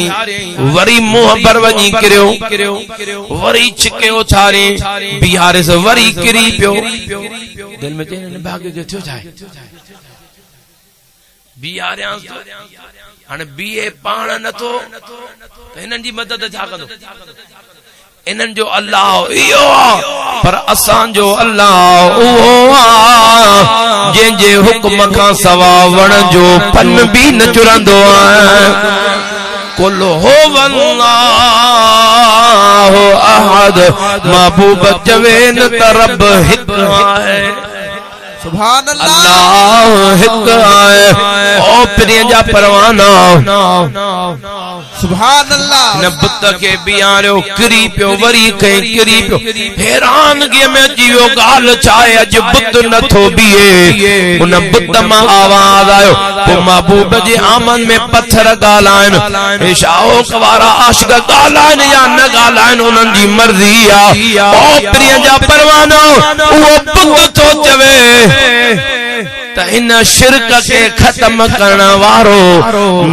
वरी मुंह पर वञी किरियो वरी छिके उतारे बिहारे से वरी किरी पियो दिल में चईं भाग्य जो थियो छाए बिहारियां हाणे बीए पाण नथो त हिननि जी मदद छा कंदो इन्हनि जो अल्लाह इहो पर असांजो अल्लाह उहो जंहिंजे हुक्म खां सवा वण जो पन बि न चुरंदो आहे कुल हो वल्लाहु अहद महबूब चवे न त रब हिकु आहे
सुभान
अल्लाह हिकु आहे ओ प्रिय जा परवाना
सुभान अल्लाह
न बुत के बियारो किरी पियो वरी कहीं किरी पियो हैरानगी में जियो गाल चाहे अज बुत न थो बिए उन बुत मां आवाज आयो तो महबूब जे आमन में पत्थर गालाइन इशाओ कवारा आशिक गालाइन या न गालाइन उनन जी मर्जी आ ओ प्रिय जा परवानो वो बुत तो चवे त इन शिरक के खत्म करण वारो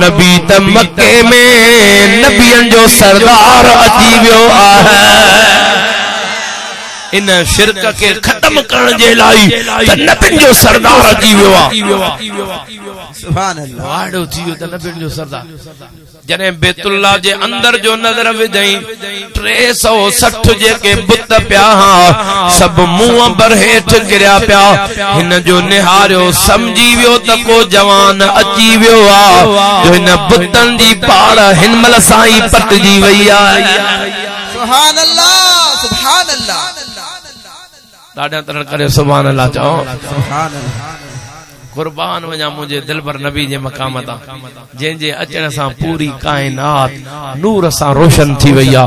नबी त मक्के में नबियन जो सरदार अची वियो आहे इन शिरक के खत्म करण जे लाई त नबियन जो सरदार अची वियो आहे
सुभान अल्लाह
वाड़ो थियो त नबियन जो सरदार जने बैतुल्ला जे अंदर जो नजर विधई 360 जेके बुत पिया सब मुंह पर हेठ गिरया पिया हिन जो निहारियो समझी वियो त को जवान अची वियो आ जो हिन बुतन जी पाड़ हिन मल साई पटजी वई आ
सुभान अल्लाह सुभान अल्लाह
ॾाढा तरह करे सुभान अल्लाह चओ
सुभान अल्लाह
कुर्बान वञा मुझे दिल पर नबी जे मकाम ता जे अचण सा पूरी कायनात नूर सा रोशन थी वैया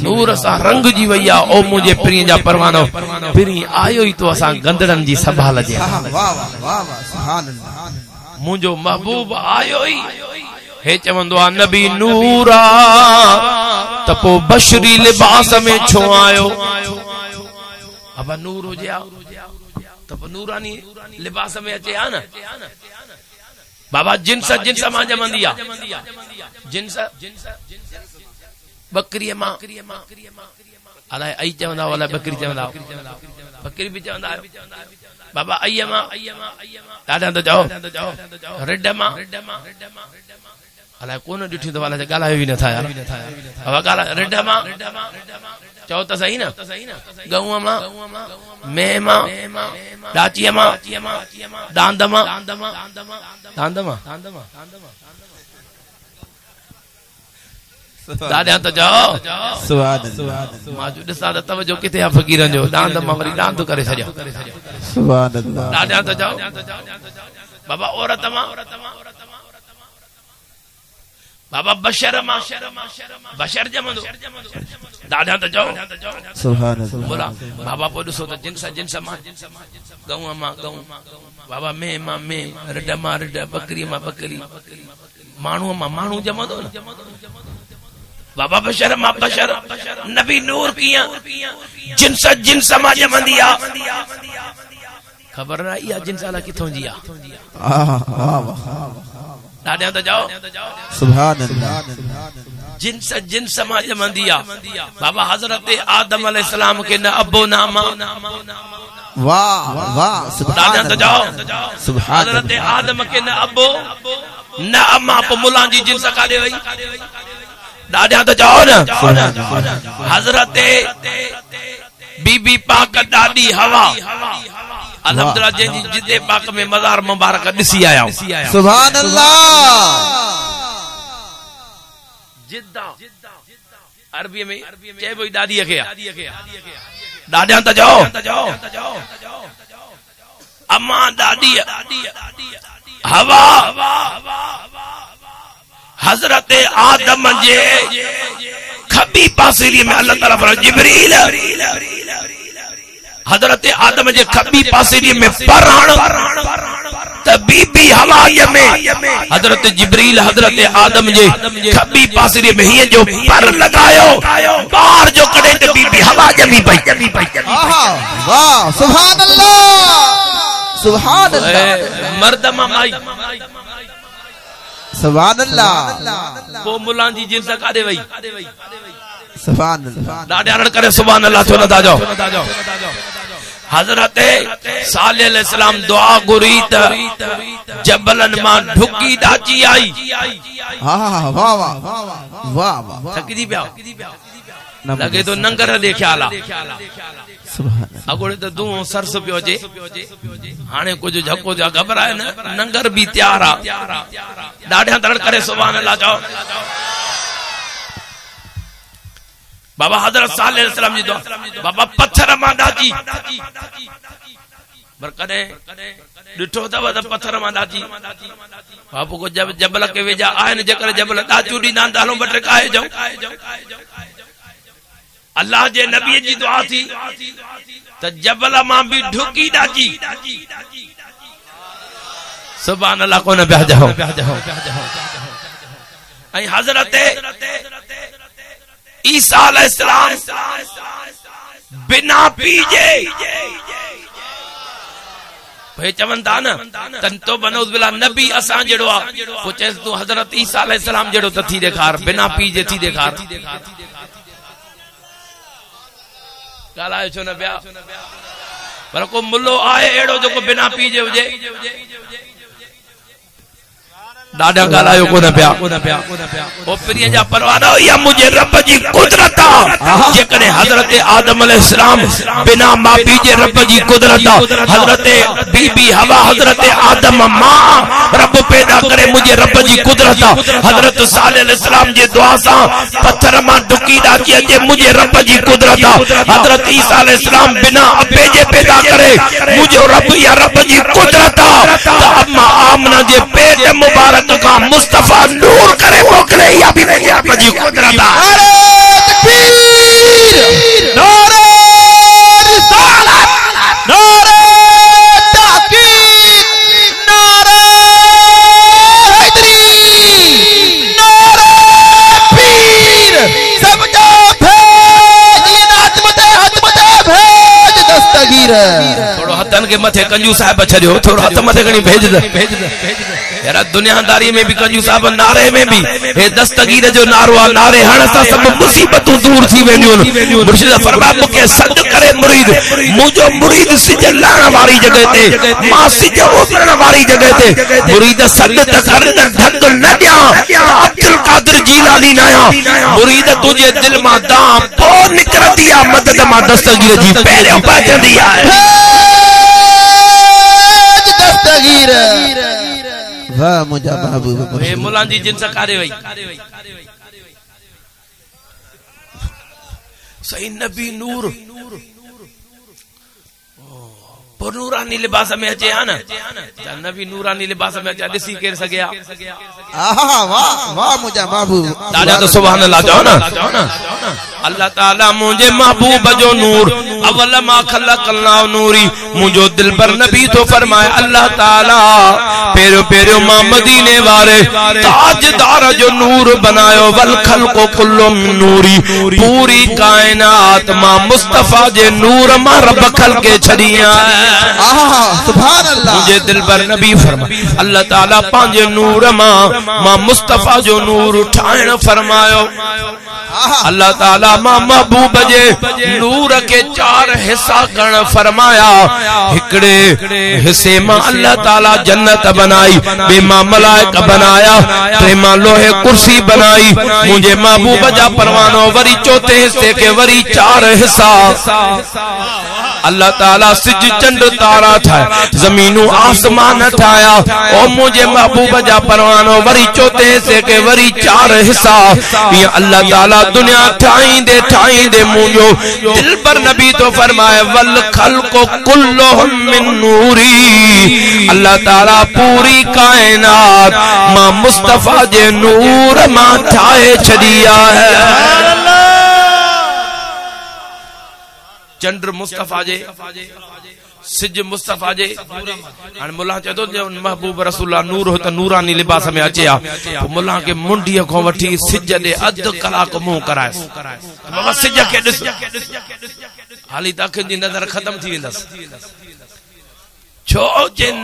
नूर सा रंग जी वैया ओ मुझे प्रिय जा परवानो प्रिय आयो ही तो असा गंदड़न जी संभाल जे
वाह वाह वाह सुभान अल्लाह
मुझो महबूब आयो ही हे चवंदो आ नबी नूरा तपो बशरी लिबास में छो आयो अब नूर हो जा तो नूरानी लिबास में अचे आ न बाबा जिन्स जिन्स मां जमंदिया जिन्स बकरी मां अलाए आई चवंदा वाला बकरी चवंदा बकरी भी चवंदा बाबा आई मां ॾाढा त जाओ रिड मां अलाए कोन ॾिठी त वाला ॻाल्हायो ई नथा यार बाबा ॻाल्हा रिड मां चओ त सही न गऊ मां मेह मां डाची मां दांद मां दांद मां दादा त जाओ
सुभान अल्लाह
मां जो ॾिसां त तवजो किथे आहे फ़कीरन जो दांद मां वरी दांद करे छॾियो
सुभान अल्लाह
दादा त जाओ बाबा औरत मां बाबा बशर मां बशर जमंदो दादा त जाओ
सुभान अल्लाह
बोला बाबा पो ॾिसो त जिन्स जिन्स मां गऊ मां गऊ बाबा में मां में रिड मां रिड बकरी मां बकरी माण्हू मां माण्हू जमंदो न बाबा बशर मां बशर नबी नूर किया जिन्स जिन्स मां जमंदी आ खबर ना इहा जिन्स वाला किथों जी आ
वाह वाह
दादा त जाओ
सुभान अल्लाह
जिन्स जिन्स मां जमंदी आ बाबा हजरत आदम अलैहिस्सलाम के न अबो ना मां
वाह वाह सुभान
दादा त जाओ
सुभान
हजरत आदम के न अबो न अम्मा पो मुला जी जिन्स काॾे वई दादा त जाओ न हजरत बीबी पाक ॾाढी हवा अल्हम्दुलिल्लाह जंहिंजी जिदे पाक में मज़ार मुबारक ॾिसी आया
सुभान अल्लाह
जिद्दा अरबी में चइबो ई ॾाॾीअ खे ॾाॾा त जाओ अम्मा ॾाॾी हवा हजरत आदम जे खबी पासेरी में अल्लाह ताला फरमाए जिब्रील हजरत आदम जे खबी पासेरी में परण त बीबी हवा में हजरत जिब्रील हजरत आदम जे खबी पासेरी में हिय जो पर लगायो बाहर जो कड़े त बीबी हवा जमी पई
वाह सुभान अल्लाह सुभान अल्लाह
मर्द मां माई
सुभान अल्लाह
को मुला जी जिन्स काॾे वई
सुभान अल्लाह
ॾाढा अड़ करे सुभान अल्लाह छो नथा जाओ हजरत सालेह अलैहिस्सलाम दुआ घुरी त जबलन मां ढुकी ॾाची आई
वाह वाह वाह वाह
थकिजी पिया लगे तो नंगर दे ख्याल आ
सुभान
अगोड़े तो दूं सरस पियो अचे हाणे कुछ झको जा घबराए न नंगर भी तैयार आ ॾाढा तड़ करे सुभान अल्लाह चओ बाबा हजरत सालेह अलैहिस्सलाम जी दुआ बाबा पत्थर मां ॾाची पर कदे डिठो तव त पत्थर मां दाजी बाबू को जब जबल के वेजा आए न जेकर जबल दाजू दी ना हलो बट काए जाऊं अल्लाह जे नबी जी दुआ थी त जबल मां भी ढुकी दाजी सुभान अल्लाह को न बेहजाओ आई हजरत ईसा अलैहिस्सलाम बिना पीजे भाई चवन था न तंतो बनौज बिला नबी असा जड़ो आ पूछे तू हजरत ईसा अलैहिस्सलाम जड़ो त थी देखार बिना पीजे थी देखार गालायो छो न बिया पर को मुल्लो आए एड़ो जो को बिना पीजे हुजे दादा गालायो को न पिया ओ प्रिय जा परवानो या मुझे रब जी कुदरत जेकने हजरत आदम अलैहिस्सलाम बिना मां पीजे रब जी कुदरत हजरत बीबी हवा हजरत आदम मां रब पैदा करे मुझे रब जी कुदरत हजरत सालेह अलैहिस्सलाम जे दुआ सा पत्थर मां ढुकी दाची अचे मुझे रब जी कुदरत हजरत ईसा अलैहिस्सलाम बिना अबे जे पैदा करे मुझे रब या रब जी कुदरत अम्मा आमना जे पेट मुबारक का मुस्तफा नूर करे मोकले या भी नहीं आप जी कुदरत नारे तकबीर नारे रिसालत नारे तहकीक नारे हैदरी नारे पीर सब जो भेज हजमत भेज दस्तगीर थोड़ो हथन के मथे कंजू साहब छड़ियो थोड़ो हथ मथे कणी भेज दे यार दुनियादारी में भी कंजू साहब नारे में भी हे दस्तगीर जो नारो आ नारे हण सा सब मुसीबतूं दूर थी वेंदियूं मुर्शिद फरमा मुके सद करे मुरीद मुजो मुरीद सिज लाण वाली जगह ते मां सिज उतरण वाली जगह ते मुरीद सद त कर ढक न दिया अब्दुल कादिर जीलानी नया मुरीद तुझे दिल मां दा पो निकरदी आ मदद मां दस्तगीर जी पहले पाजंदी आ दस्तगीर वाह मुझा महबूब ए मुला जी जिन सा कार्य वई सही नबी नूर पर नूरानी लिबास में अचे आ न नबी नूरानी लिबास में अचे दिसी केर सगया आहा वाह वाह मुझा महबूब दादा तो सुभान अल्लाह जाओ ना अल्लाह ताला मुझे महबूब जो नूर अवल मा खलकल्ला नूरी मुझो दिल पर नबी तो फरमाए अल्लाह ताला पेरो पेरो मां मदीने वाले ताजदार जो नूर बनायो वल खल्को कुल्लु नूरी पूरी कायनात मां मुस्तफा जे नूर मां रब खल के छड़िया आहा सुभान अल्लाह मुझे दिल पर नबी फरमाए अल्लाह ताला पांजे नूर मां मुस्तफा जो नूर ठाण फरमायो अल्लाह ताला मां महबूब जे नूर के 4 हिस्सा करण फरमाया हिकड़े हिस्से मां अल्लाह ताला जन्नत बनाई बे मां मलाइका बनाया ते मां लोहे कुर्सी बनाई मुझे महबूब जा परवानो वरी चौथे हिस्से के वरी 4 हिस्सा अल्लाह ताला सिज चंड तारा था जमीनों आसमान ठाया ओ मुझे महबूब जा परवानो वरी चौथे हिस्से के वरी 4 हिस्सा ये अल्लाह ताला दुनिया ठाई दे मुझो दिल पर नबी तो फरमाए वल खल्को कुल्लुहुम मिन नूरी अल्लाह ताला पूरी कायनात मां मुस्तफा जे नूर मां ठाए छड़िया है चंद्र मुस्तफा जे सिज मुस्तफा जे हां मुल्ला चतो महबूब रसूलुल्लाह नूर हो त नूरानी लिबास में अचे आ तो मुल्ला के मुंडी को वठी सिज दे अध कलाक मुंह कराए बाबा सिज के दिस हाली तक जी नजर खत्म थी वेंदस छो जिन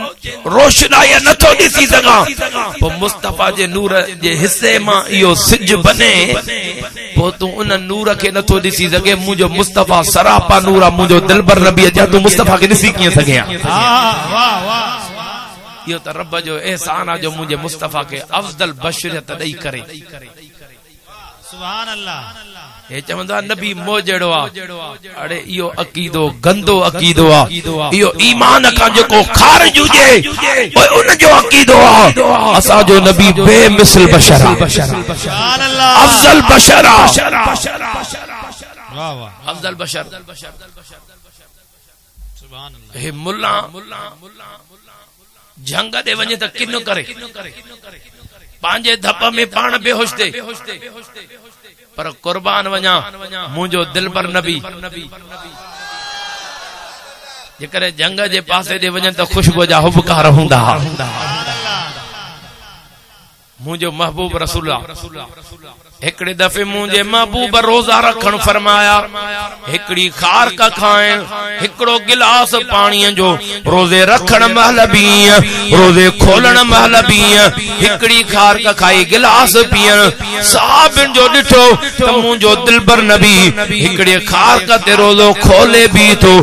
रोशनाई न तो दिसी सका तो मुस्तफा जे नूर जे हिस्से मां यो सिज बने पो तू उन नूर के न तो दिसी सके मुजो मुस्तफा सरापा नूरा मुजो दिलबर नबी जा तू मुस्तफा के दिसी किए सके वाह वाह यो त रब जो एहसान आ जो मुझे मुस्तफा के अफजल बशरियत दई करे सुभान अल्लाह हे चवंदा नबी मोजड़ो आ अरे इयो अकीदो गंदो अकीदो आ इयो ईमान का जो खारिज हुजे ओए उन जो अकीदो आ असा जो नबी बेमिसल बशर सुभान अल्लाह अफजल बशर वाह वाह अफजल बशर हे मुल्ला जंग दे वने त किन करे पांजे धप में पान बेहोश थे पर कुर्बान वञा मुंहिंजो दिलबर नबी जेकर जंग जे पासे दे वञन त खुशबू जा हुबकार हूंदा मुंहिंजो महबूब रसूल हिकड़े दफे मुंहिंजे महबूब रोजा रखण फरमाया हिकड़ी खारक खाइण हिकड़ो गिलास पाणीअ जो रोजे रखण महल भी रोजे खोलण महल भी हिकड़ी खारक खाई गिलास पियण साहबन जो ॾिठो त मुंहिंजो दिलबर नबी हिकड़े खारक ते रोजो खोले भी थो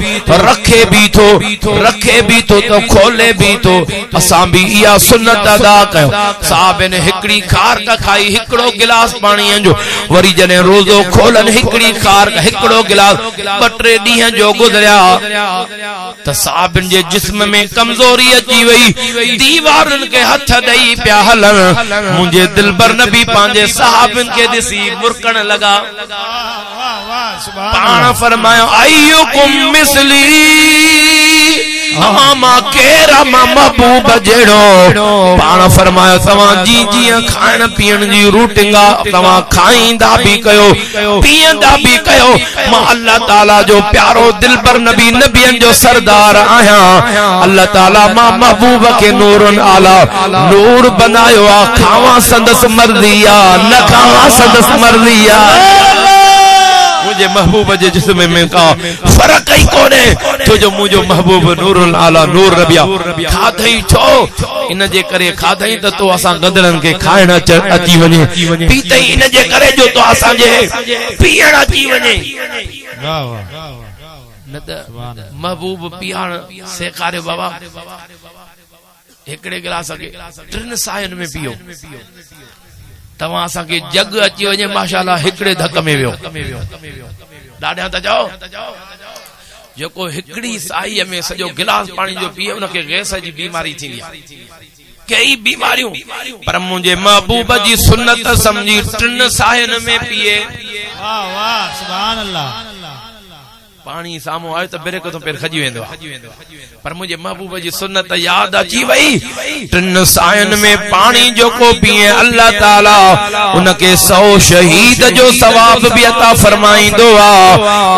रखे भी थो त खोले भी थो असां भी इहा सुन्नत अदा कयो साहबन हिकड़ी खारक खाई हिकड़ो गिलास पाणी जो वरी जने रोजो खोलन हिकड़ी खारक हिकड़ो गिलास 2-3 ॾींहं जो गुजरिया त साहबन जे जिस्म में कमजोरी अची वई दीवारन के हथ ॾेई पिया हलन मुंहिंजे दिलबर नबी पंहिंजे साहबन के ॾिसी मुरकण लगा पाण फरमायो अय्युकुम मिसली मामा केरा महबूब जेड़ो पाण फरमायो तवां जी जी खाइण पीअण जी रूटिंगा तवां खाईंदा भी कयो पीअंदा भी कयो मां अल्लाह ताला जो प्यारो दिलबर नबी नबियन जो सरदार आहियां अल्लाह ताला मां महबूब के नूरन आला नूर बनायो आ खावा संदस मर्जी आ न खावा संदस मर्जी आ मुझे महबूब जे जिस्म में का फर्क ही कोने तो जो मुझे महबूब नूरुल आला नूर रबिया खाधई छो इन जे करे खाधई त तो असा गदड़न के खाइण अची वने पीतई इन जे करे जो तो असा जे पीण अची वने वाह वाह न त महबूब पियाण सेखारे बाबा एकड़े गिलास के 3 सायन में पियो तवा असा के जग अची वने माशाअल्लाह हिकड़े धक में वियो ॾाढा त जाओ जेको हिकड़ी साई में सजो गिलास पानी जो पिए उनके गैस जी बीमारी थींदी कई बीमारियों पर मुझे महबूब जी सुन्नत समझी 3 सायन में पिए
वाह वाह सुभान अल्लाह
पानी सामो आयो त बेरे को तो पेर खजी वेंदो पर मुझे महबूब जी सुन्नत याद अची वई 3 सायन में पानी जो को पिए अल्लाह ताला उनके 100 शहीद जो सवाब भी अता फरमाइंदो आ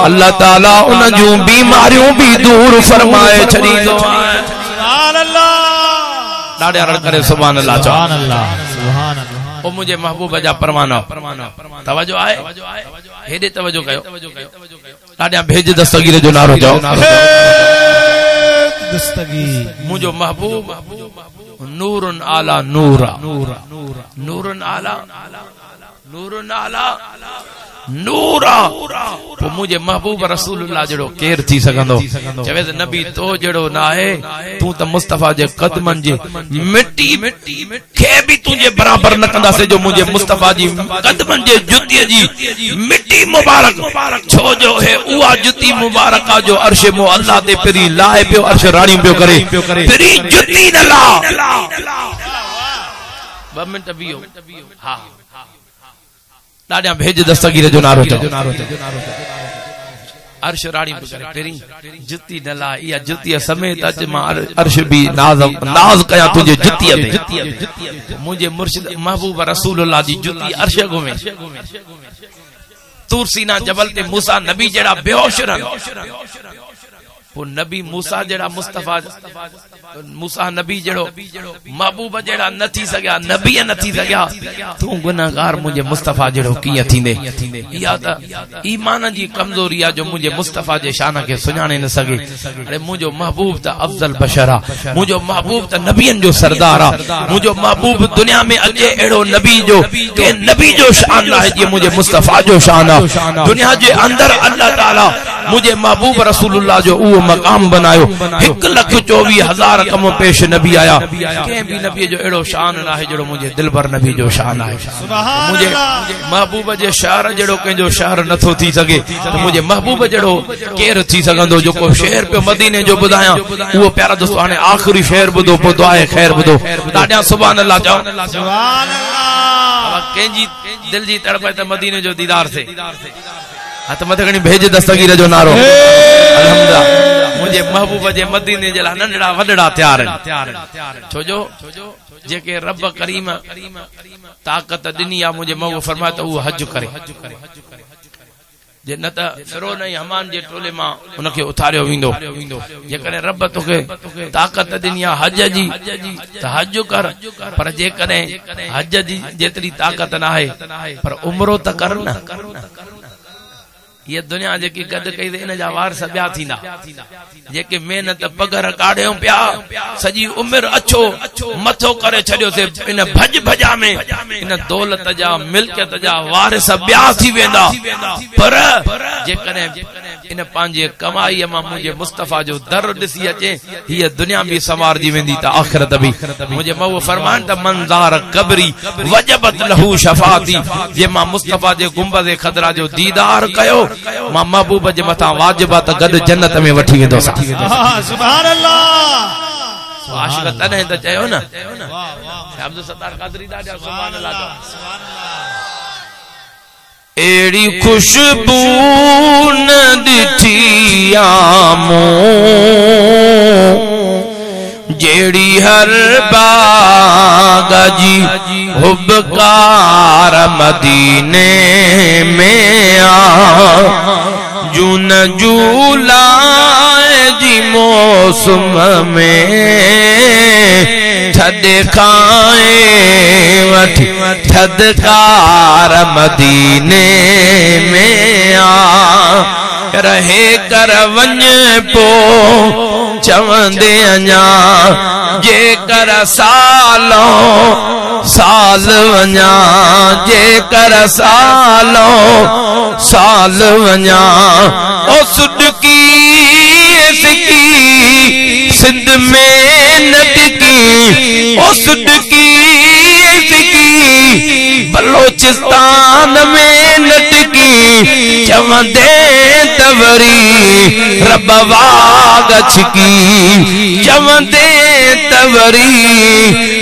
अल्लाह ताला उन जो बीमारियों भी दूर फरमाए छड़ींदो
सुभान अल्लाह
ॾाढा रड़ करे सुभान अल्लाह
सुभान अल्लाह सुभान अल्लाह
ओ मुझे महबूब जा परवाना तवज्जो आए हेदे तवज्जो कयो ॾाढा भेज दस्तगीर जो नारो चओ
दस्तगीर
मुझो महबूब नूरुन आला नूरा नूरुन आला नूरुन आला नूरा तो मुझे महबूब रसूलुल्लाह जड़ो केर थी सकंदो चवे त नबी तो जड़ो ना है तू त मुस्तफा जे कदमन जे मिट्टी के भी तुझे बराबर न कंदा से जो मुझे मुस्तफा जी कदमन जे जुती जी मिट्टी मुबारक छो जो है उआ जुती मुबारक जो अर्श मो अल्लाह ते परी लाए पियो अर्श राणी पियो करे परी जुती न ला 2 मिनट बियो हां ॾाढा भेज दस्तगीर जो नारो चओ अर्श राणी पेरी जुती न ला या जुती समेत अच मां अर्श भी नाज कया तुझे जुती में मुझे मुर्शिद महबूब रसूलुल्लाह जी जुती अर्श घुमे तूर सीना जबल ते मूसा नबी जेड़ा बेहोश रन वो नबी मूसा जेड़ा मुस्तफा मूसा नबी जेड़ो महबूब जेड़ा न थी सगया नबी न थी सगया तू गुनाहगार मुझे मुस्तफा जेड़ो किया थींदे या त ईमान जी कमजोरी आ जो मुझे मुस्तफा जे शान के सुञाणे न सके अरे मुझो महबूब त अफजल बशरा मुझो महबूब त नबियन जो सरदार आ मुझो महबूब दुनिया में अजे एड़ो नबी जो के नबी जो शान है जे मुझे मुस्तफा जो शान आ दुनिया जे अंदर अल्लाह ताला मुझे महबूब रसूलुल्लाह जो वो मकाम बनायो 1,24,000 कम पेश नबी आया के भी नबी जो एड़ो शान ना है जड़ो मुझे दिलबर नबी जो शान है मुझे महबूब जे शहर जड़ो के जो शहर नथो थी सके तो मुझे महबूब जड़ो केर थी सकंदो जो को शहर पे मदीने जो बुधाया वो प्यारा दोस्तों हाने आखिरी शहर बुधो पो दुआए खैर बुधो ॾाढा सुभान अल्लाह चओ सुभान अल्लाह केंजी दिल जी तड़प है त मदीने जो दीदार से हथ मथे खणी भेज दस्तगीर जो नारो अल्हम्दुलिल्लाह मुझे महबूब जे मदीने जे ला नंढड़ा वडड़ा तैयार आहिनि छोजो जेके रब करीम ताकत दिनी आ मुझे महबूब फरमाए तो वो हज करे जे न त फिरौन ऐं हमान जे टोले मां उनखे उथारियो वेंदो जेकॾहिं रब तोखे ताकत दिनी आ हज जी त हज कर पर जेकॾहिं हज जी जेतिरी ताकत न आहे पर उमरो त कर न ये दुनिया जेकी गद कई इन जा वारस ॿिया थींदा जेके मेहनत पघर काढ़ियो पिया सॼी उमिरि अछो मथो करे छॾियोसीं इन भज भजा में इन दौलत जा मिल्कियत जा वारस ॿिया थी वेंदा पर जेकॾहिं इन पंहिंजे कमाईअ मां मुंहिंजे मुस्तफ़ा जो दर ॾिसी अचे हीअ दुनिया बि संवारजी वेंदी त आख़िरत बि मुंहिंजे मऊ फरमान त मंज़ार कबरी वजबत लहू शफाती जे मां मुस्तफ़ा जे गुंबद खदरा जो दीदार कयो मां महबूब जे मथां वाजिबा त गॾु जन्नत में वठी वेंदो
सुभान अल्लाह
आशिक़ तॾहिं त चयो न अब्दुल सत्तार क़ादरी ॾाढा सुभान अल्लाह एड़ी खुशबू न ॾिठी आमो जेड़ी हर बाग जी हुबकार मदीने में आ जून जुलाई जी मौसम में थदे खाए वठी थदकार मदीने में आ रहे कर वञ पो चवंदे अञा जे कर सालो साल वञा जे कर सालो साल वञा ओ सुडकी सिकी सिंध में नटकी ओ सुडकी सिकी बलोचिस्तान में नटकी चवंदे तवरी रब वागछ की चवंदे तवरी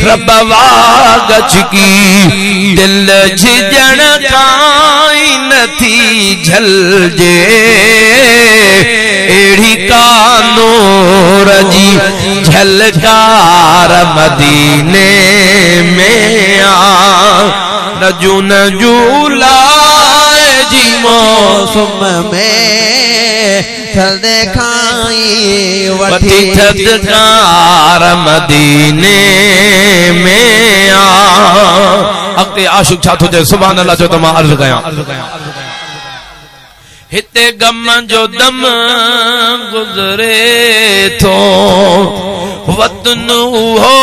रब वागछ की दिल झिजण काई नथी झलजे एड़ी कानूर जी झलकार मदीने में आ नजू नजू लाए जी
मौसम में थदे खाई वठी
थदकार मदीने में आ अॻिते आशिक़ छा थो चए सुभान अल्लाह जो त मां अर्ज़ कयां हिते गम जो दम गुज़रे थो वतन हो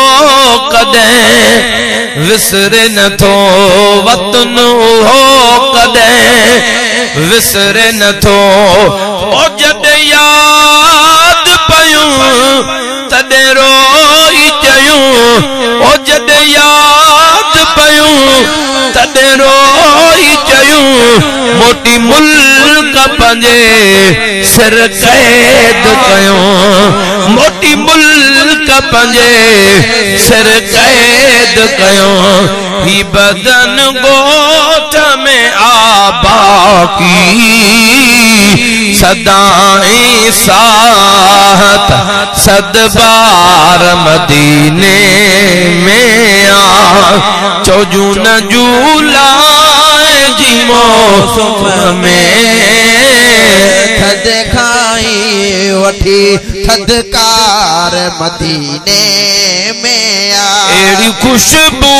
कदें विसरे न थो वतन हो कदें विसरे न थो ओ जॾहिं याद पयूं तॾहिं रोई चयूं ओ जॾहिं याद पयूं तॾहिं रोई चयूं मोटी मुल्क पंहिंजे सिर कैद कयूं मोटी मुल्क पंहिंजे सिर कैद कयूं ही बदन गोठ में आबाकी सदाई साहत सदबार मदीने में आ चौजून जुलाई जी मौसम में
थद खाई वठी थदकार मदीने में आ
एड़ी खुशबू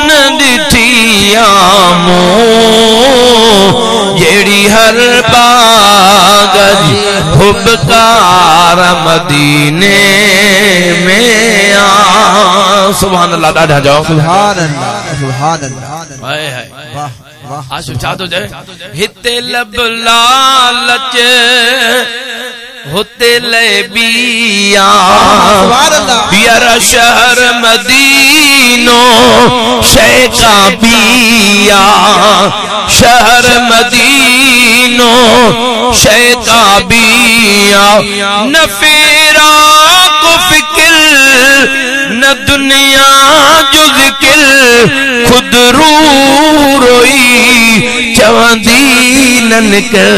न ॾिठी आमो जेड़ी हर बाग जी हुबकार मदीने में आ सुभान अल्लाह ॾाढा जाओ
सुभान अल्लाह सुभान अल्लाह
हाय हाय
वाह वाह
आशिक़ छा थो चए हिते लब लालच हुते लबिया बियर शहर मदीनो शे का बिया शहर मदीनो शे का बिया न फेरा को फिक्र न दुनिया जो जिक्र खुद रू रोई चवंदी निकर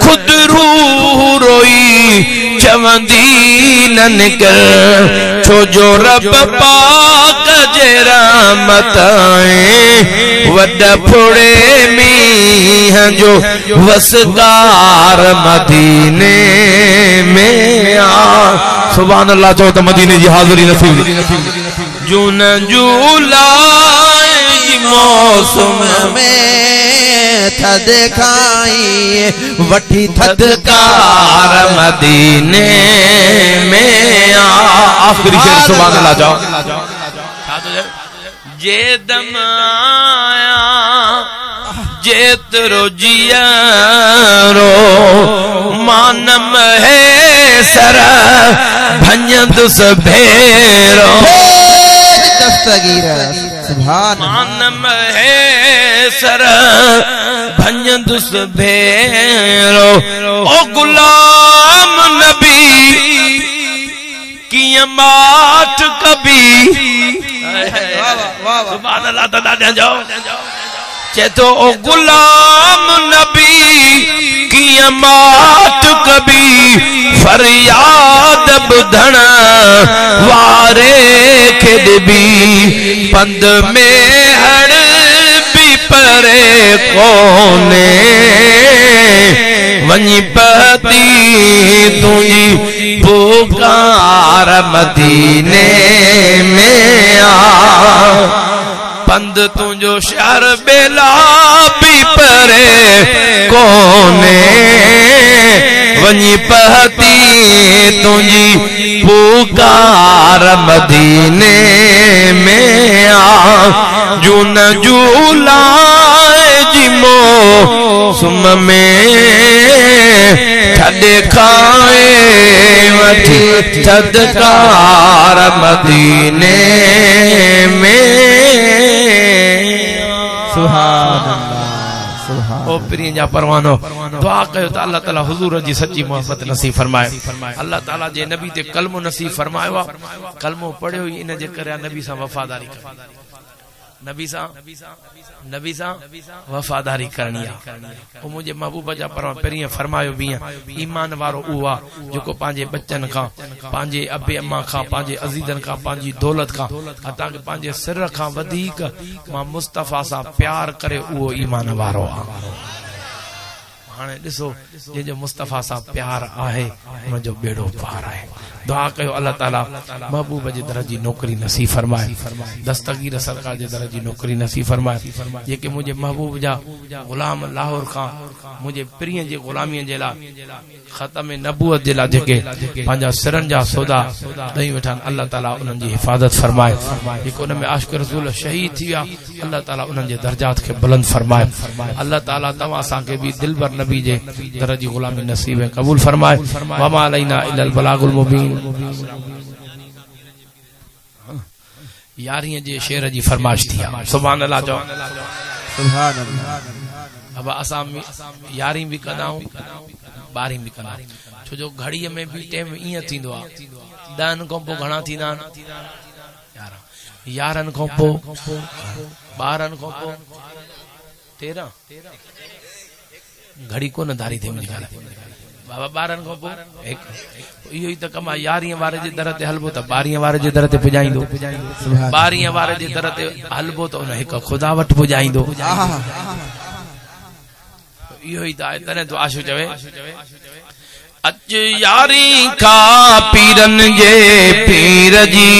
खुद रूह रोई चवंदी न निकर छो जो रब पाक जे रहमत वड फुड़े मींह जो वसगार मदीने में आ। सुभान अल्लाह चो तो मदीने जी हाज़िरी नसीब जून जुलाई मौसम
में थद खाई वठी
थदकार मदीने में आ। आखिरी शेर सुभान अल्लाह जाओ जे दम आया जेतरो जियारो मानम है सर भंजद सभेरो मानम है सर भंजद सभेरो ओ गुलाम नबी की माठ कभी सुभान अल्लाह दादा जाओ चेतो ओ गुलाम नबी की माठ कभी फरियाद बुधण वारे खेदबी पंद में हड़ भी परे कोने वनी पति तुझी पुकार मदीने में आ। पंद तुझो शहर बेला भी परे कोने वनी पति तुझी पुकार मदीने में आ। जून जुलाई जिमो सुम में ठडे खाए वठी थदकार मदीने में।
सुभान अल्लाह सुभान।
ओ प्रिय जा परवानो दुआ कयो त अल्लाह ताला हुजूर जी सच्ची मोहब्बत नसीब फरमाए। अल्लाह ताला जे नबी ते कलमो नसीब फरमायो आ। कलमो पढ़ियो ई इन जे करे नबी सां वफादारी कर नबी सां वफादारी करनी आ। ओ मुझे महबूब जा पर पहिरियों फरमायो भी ईमान वारो उहा जेको पंहिंजे बच्चन खां पंहिंजे अबे अम्मा खां पंहिंजे अज़ीज़न खां पंहिंजी दौलत खां अता के पंहिंजे सिर खां वधीक मां मुस्तफ़ा सां प्यार करे उहो ईमान वारो आ। हाणे ॾिसो जंहिंजो मुस्तफ़ा सां प्यार आहे मुंहिंजो बेड़ो पार आहे। दुआ कयो अल्लाह ताला महबूब जे दर जी नौकरी नसीब फरमाए। दस्तगीर सरकार जे दर जी नौकरी नसीब फरमाए। जेके मुझे महबूब जा गुलाम लाहौर खां मुझे प्रिय जे गुलामीअ जे लाइ ख़तम नबूअत जे लाइ जेके पंहिंजा सिरनि जा सौदा ॾेई वेठा अल्लाह ताला उन्हनि जी हिफ़ाज़त फरमाए। जेको उन में आशिक़ रसूल शहीद थी विया अल्लाह ताला उन्हनि जे दर्जात खे बुलंद फरमाए। अल्लाह ताला तव्हां असांखे बि दिलबर नबी जे दर जी गुलामी नसीब कबूल फरमाए। वमा अलैना इल्लल बलागुल मुबीन। यारीं जे शेर जी फरमाइश थी आहे। सुभान अल्लाह चओ
सुभान अल्लाह।
अब असां यारीं भी कंदाऊं 12 भी कंदा छो जो घड़ीअ में भी टाइम ईअं थींदो आहे 10 खां पोइ घणा थींदा आहिनि 11 खां पोइ 12 खां पोइ 13 घड़ी कोन धारी थी मुंहिंजी ॻाल्हि बाबा 12 खां पोइ इहो ई त कम आहे। 11 वारे जे दर ते हलबो त 12 वारे जे दर ते पुॼाईंदो 12 वारे जे दर ते हलबो त उन हिकु ख़ुदा वटि पुॼाईंदो। इहो ई त आहे। तॾहिं तो आशू चवे अच यारी का पीरन जे पीर जी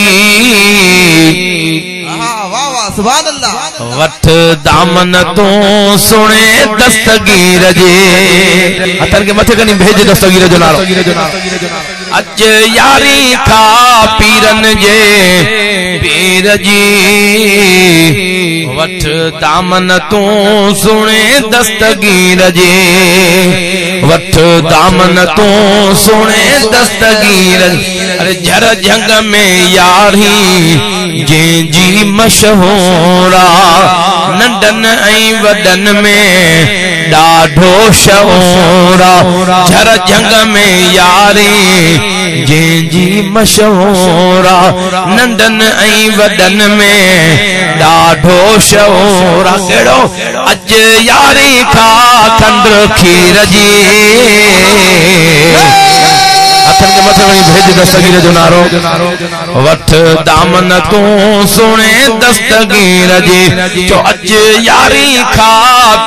वाह वाह सुभान अल्लाह।
वठ दामन तो सुने दस्तगीर जे हथन के मथे कनी भेज दस्तगीर जो नारो अच यारी का पीरन जे पीर जी वठ दामन तो सुने दस्तगीर जे वठ दामन तो सुने दस्तगीर। अरे झर जंग में यारी जे जी मशहूरा नंदन ऐं वडन में ॾाढो शहूरा। झर जंग में यारी जे जी मशहूरा नंदन ऐं वडन में ॾाढो शोर केड़ो अज यारी खा खंड खीर जी हथन के मथे वही भेज दस्तगीर जो नारो वठ दामन तू सुने दस्तगीर जी जो अज यारी खा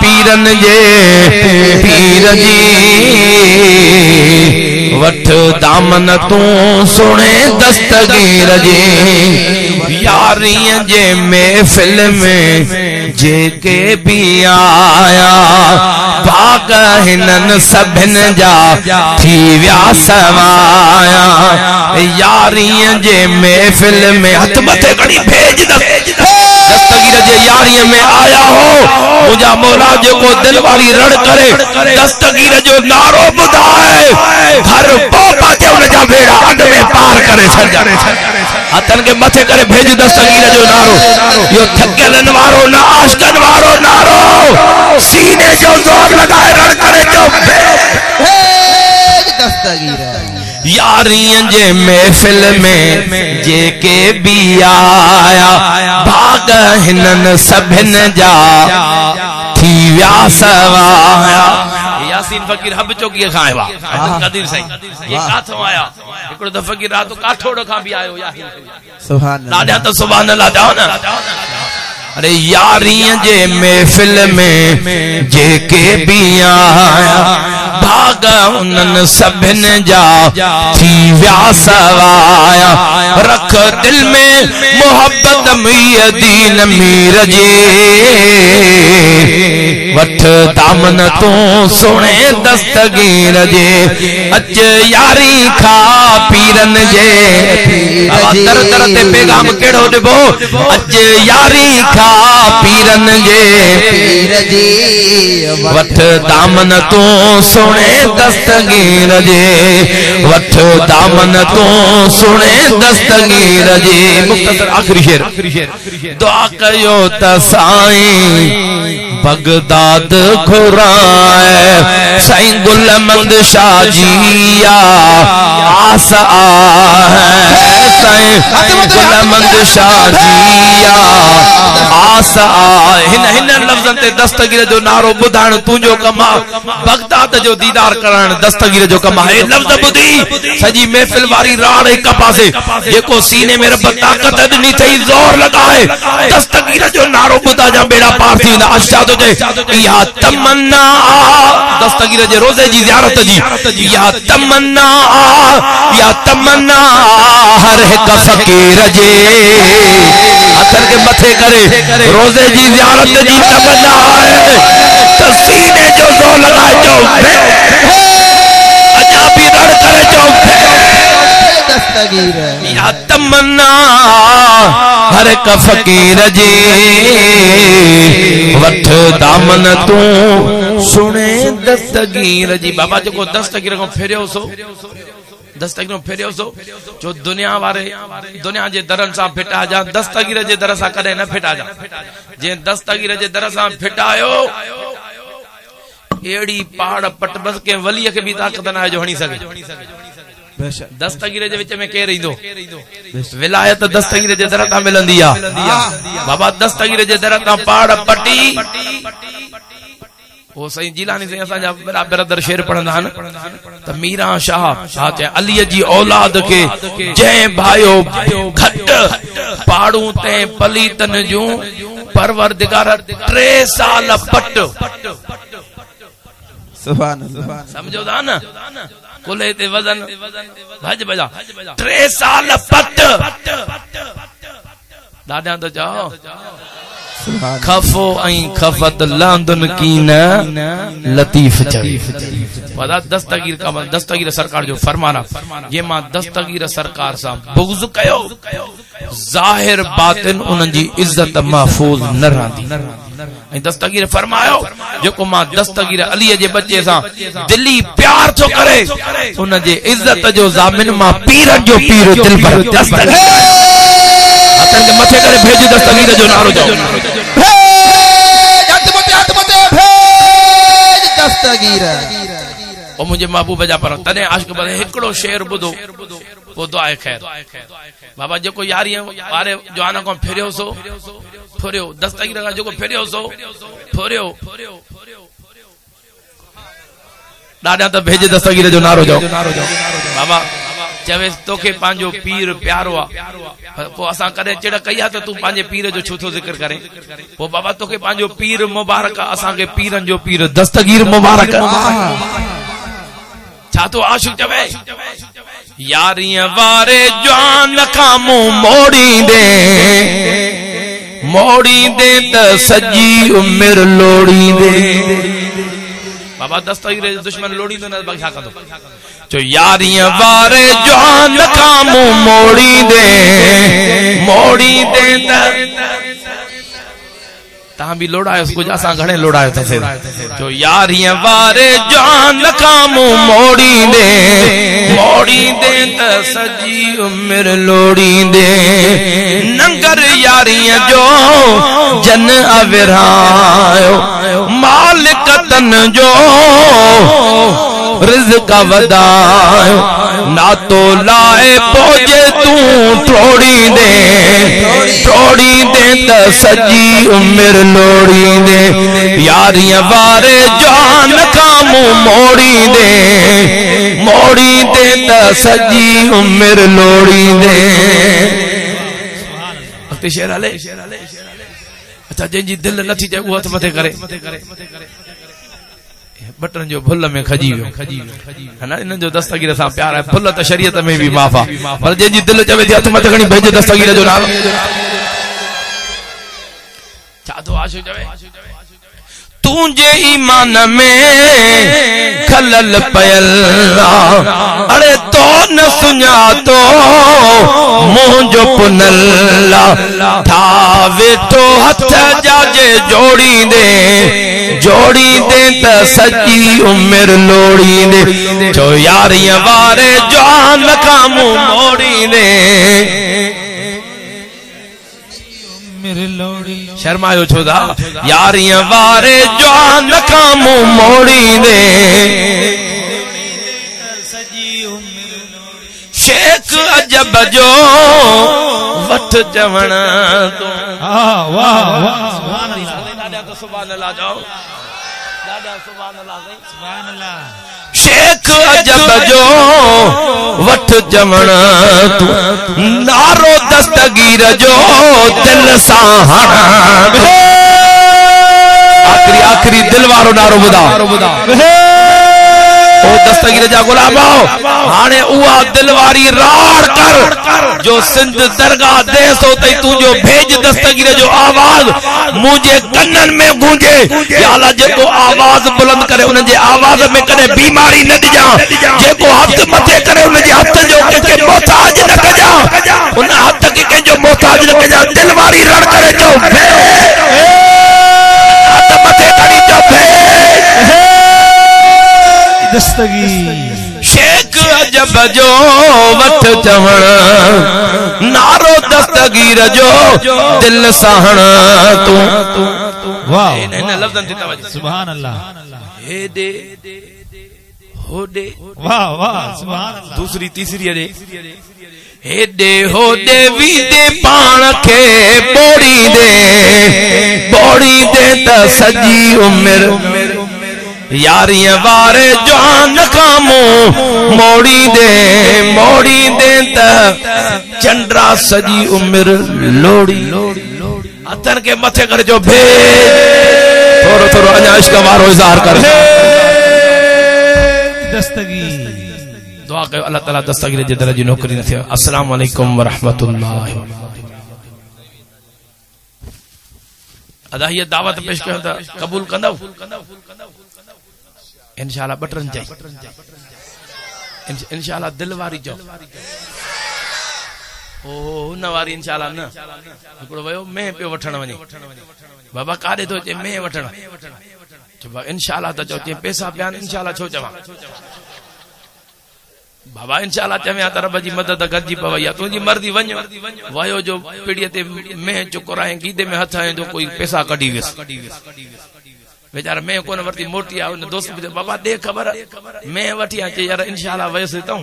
पीरन जे पीर जी वठ दामन तू सुने दस्तगीर जी यारी जे महफिल में जेके भी आया भाग हिनन सभिन जा थी व्या सवाया यारी जे महफिल में हथ मथे खड़ी भेज दस्तगीर जे यारी में आया हो मुझा मौला जो को दिल वाली रण करे दस्तगीर जो नारो बुधाए घर पोपा के उन जा बेड़ा अग में पार करे छड़ हथन के मथे करे भेज दस्तगीर जो नारो यो थकलन वारो ना आशकन वारो नारो सीने जो जोर लगाए रण करे जो
भेज दस्तगीर
यारी जे महफिल में जेके भी आया भाग हिनन सभिन जा थी व्या सवाया यासीन फकीर हब चौकी खां आया कदीर साईं ये काथो आया एकड़ो द फकीर रात काठोड़ खां भी आयो यासीन
सुभान अल्लाह
लाडा तो सुभान अल्लाह जाओ ना अरे यारी जे महफिल में जेके भी आया भाग उनन सभिन जा थी व्या सवाया रख दिल में मोहब्बत मुयदीन मीर जे वठ दामन तू सुने दस्तगीर जे अज यारी खा पीरन जे दर दर ते पैगाम केड़ो देबो अज यारी खा पीरन जे
पीर जी
वठ दामन तू सुने दस्तगीर जे वठ दामन तू सुने दस्तगीर जे मुख्तसर आखिरी शेर दुआ कयो त साईं बगदाद घुराए साईं गुलमंद शाह जिया आस आहे साईं गुलमंद शाह जिया आस आहे हिन लफ्ज़न ते दस्तगीर जो नारो बुधाण तुंजो कमा बगदाद जो दीदार करण दस्तगीर जो कमा है लफ्ज़ बुधी सजी महफिल वारी राण एक पासे जेको सीने में रब ताकत दी थई जोर लगाए दस्तगीर जो नारो बुधा जा बेड़ा पार थी ना अशा तो या तमन्ना दस्तगीर जे रोजे जी ज़ियारत जी या तमन्ना हर एक फकीर जे हथन के मथे करे रोजे जी ज़ियारत जी तमन्ना है तो सीने जो जोर लगाए जो अजा भी रण करे जो
दस्तगीर
या तमन्ना हर एक फकीर जे वठ दामन तू सुने दस्तगीर जी बाबा जो को दस्तगीर को फेरियो सो दस्तगीर फेरियो सो जो दुनिया वारे दुनिया जे दरन सा फिटा जा दस्तगीर जे दर सा कदे न फिटा जा जे दस्तगीर जे दर सा फिटायो एड़ी पहाड़ पट बस के वली के भी ताकत ना जो हणी सके दस्तगीर जे विच में के रहिंदो विलायत दस्तगीर जे दर ता मिलंदी आ बाबा दस्तगीर जे दर ता पहाड़ पटी वो सही जिलानी से असा बड़ा बिरदर शेर पढ़ंदा न त मीरा शाह साचे अली जी औलाद के जय भायो घट पाड़ू ते पलीतन जो परवरदिगार 3 साल पट सुभान अल्लाह समझो दा ना कुले ते वजन भज बजा 3 साल पट दादा तो जाओ खफो आई खफत लांदन कीन लतीफ चढ़ी पता दस्तगीर का दस्तगीर सरकार जो फरमाना ये मां दस्तगीर सरकार सा बुग़्ज़ कयो ज़ाहिर बातिन उन जी इज्जत महफूज न रहंदी दस्तगीर फरमायो जो मां दस्तगीर अली जे बच्चे सा दिली प्यार तो करे उन जे इज्जत जो जामिन मां पीर जो पीर दिल पर दस्तगीर हथन के मथे करे भेज दस्तगीर जो नारो जाओ दस्तगीर ओ मुझे महबूब जा पर तने आशिक बने एकड़ो शेर बुधो वो दुआ खैर बाबा जो को यारी वारे जवाना को फिरियो सो फुरियो दस्तगीर का जो को फिरियो सो फुरियो दादा तो भेजे दस्तगीर जो नारो जाओ बाबा चवे तोखे पांजो पीर प्यारो आ पो असा करे चिड़ कया तो तू पांजे पीर जो छो थो जिक्र करे पो बाबा तोखे पांजो पीर मुबारक असा के पीरन जो पीर दस्तगीर मुबारक छा तो आशिक चवे यारियां वारे जान खामू मोड़ी दे त सजी उम्र लोड़ी दे बाबा दस्तगीर दुश्मन लोड़ी तो न बख्शा कर दो जो यारियां वारे जान खामू मोड़ी दे त तहां भी लोड़ायो कुछ असा घणे लोड़ायो तसे जो यारियां वारे जान खामू मोड़ी दे त सजी उम्र लोड़ी दे नंगर यारियां जो जन अविरायो मालिक तन जो रिज़्क़ वधायो ना तो लाए पोजे तू थोड़ी दे त सजी उम्र लोड़ी दे यारियां वारे जान खामू मोड़ी दे त सजी उम्र लोड़ी दे शेर हले अच्छा जंहिंजी दिल नथी चए उहो हथ मथे करे बटन जो भुल में खजी वियो है ना इन जो दस्तगीर सां प्यार है भुल त शरीयत में भी माफ़ आहे पर जंहिंजी दिल चवे थी हथ मथे खणी भेजे दस्तगीर जो नालो छा तो आशिक़ चवे तुझे ईमान में खलल पयल अरे तो न सुञातो मुंहिंजो पुनल्ला था वेठो हथ जाजे जोड़ी दे त सजी उम्र लोड़ी दे जो यारियां वारे जान खामू मोड़ी दे शर्मायो छो दा यारियां वारे जान खामू मोड़ी दे शेख अजब जो वठ जवण तो
वाह
सुभान अल्लाह जाओ दादा सुभान अल्लाह शेख अजब जो वठ जमण तू नारो दस्तगीर जो दिल सां आखिरी दिल वारो नारो ॿुधा ओ दस्तगीर जा गुलाम हाणे उहा दिल वारी राड़ कर जो सिंध दरगाह दे सो तई तू जो भेज दस्तगीर जो आवाज मुझे कन्नन में गूंजे या अल्लाह जेको आवाज बुलंद करे उन जे आवाज में कदे बीमारी न दिजा जेको हथ मथे करे उन जे हथ जो के मोहताज न कजा उन हथ के जो मोहताज न कजा दिल वारी रड़ करे जो हथ मथे करी जो दस्तगीर शेख अजब जो वठ चवण नारो दस्तगीर जो दिल सहण तू
वाह
इन लफ्ज़न ते तवज्जो
सुभान अल्लाह
हे दे हो दे
वाह वाह सुभान अल्लाह
दूसरी तीसरी अरे हे दे हो दे वी दे पाण के बोड़ी दे त सजी उम्र यारियां वारे जान खामू मोड़ी दे त चंद्रा सजी उम्र लोड़ी हथन के मथे कर जो भे थोरो थोरो अञा इश्क वारो इज़हार कर
दस्तगीर
दुआ कयो अल्लाह ताला दस्तगीर जे दर जी नौकरी न थे अस्सलाम वालेकुम व रहमतुल्लाहि अदाहियत दावत पेश कयो त कबूल कंदव इंशाअल्लाह बटरन जाई इंशाअल्लाह दिल वारी जो ओ न वारी इंशाअल्लाह न हिकड़ो वयो मैं पे वठण वने बाबा काडे तो चे मैं वठण चबा इंशाअल्लाह त चो चे पैसा बयान इंशाअल्लाह छो चवा बाबा इंशाअल्लाह चवे त रब जी मदद गजी पवई आ तुजी मर्जी वञ वयो जो पीड़ीअ ते मैं चुकराए गीदे में हथ आए तो कोई पैसा कढी वियस बेचारा मैं कोन वरती मोटी आ उन दोस्त बाबा दे खबर मैं वठी आ चे यार इंशाअल्लाह वयस तो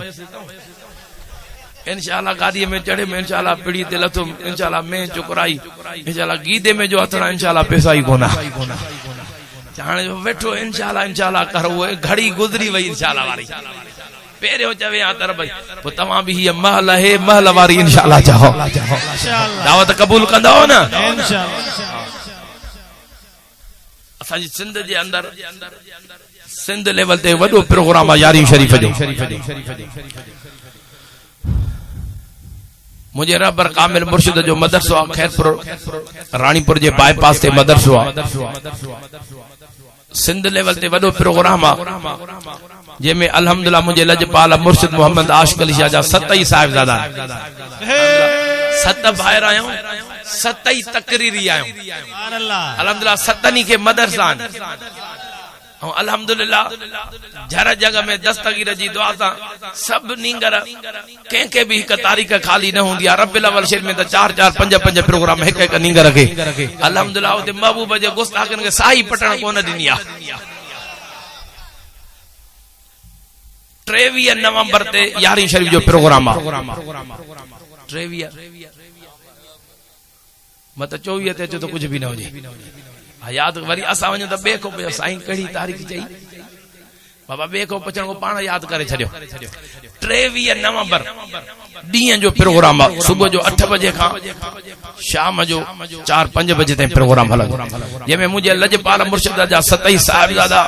इंशाल्लाह गाड़ी में चढ़े में इंशाल्लाह पीड़ी ते लथुम इंशाल्लाह में चुकराई इंशाल्लाह गीदे में जो अथड़ा इंशाल्लाह पैसा ही कोना हाणे जो वेठो इंशाल्लाह इंशाल्लाह कर वो घड़ी गुजरी वई इंशाल्लाह वारी पेरियो चवे आ तर भाई तो तमाम भी ये महल है महल वारी इंशाल्लाह चाहो दावत कबूल कंदा हो ना इंशाल्लाह असाजी सिंध जे अंदर सिंध लेवल ते वडो प्रोग्राम आ यारी शरीफ जो मुझे रबर कामिल मुर्शिद जो मदरसो आ खैरपुर रानीपुर जे बाईपास ते मदरसो आ सिंध लेवल ते वडो प्रोग्राम आ जेमे अल्हम्दुलिल्लाह मुझे लजपाल मुर्शिद मोहम्मद आशिक अली शाह जा 27 साहिबजादा 7 भाइर आयो 27 तकरीरी आयो अल्हम्दुलिल्लाह 7 के मदरसा अल्हम्दुलिल्लाह जर जगह में दस्तगीर जी दुआ सा सब नींगर के भी एक तारीख खाली न होंदी रब्बिल अव्वल शहर में 4-4 5-5 प्रोग्राम एक नींगर रखे अल्हम्दुलिल्लाह उते महबूब जे गुस्ताखन के साई पटण कोन दिनिया 23 नवंबर ते यारी शरीफ जो प्रोग्राम आ 23 मत 24 ते तो कुछ भी न हो जे याद वरी असा वने त बे को साईं कड़ी तारीख चई बाबा बे को पचण को पाण याद करे छडियो 23 नवंबर डीएं जो प्रोग्राम आ सुबह जो 8 बजे का शाम जो 4-5 बजे तक प्रोग्राम हल जेमे मुझे लजपाल मुर्शिद जा 27 साहिबजादा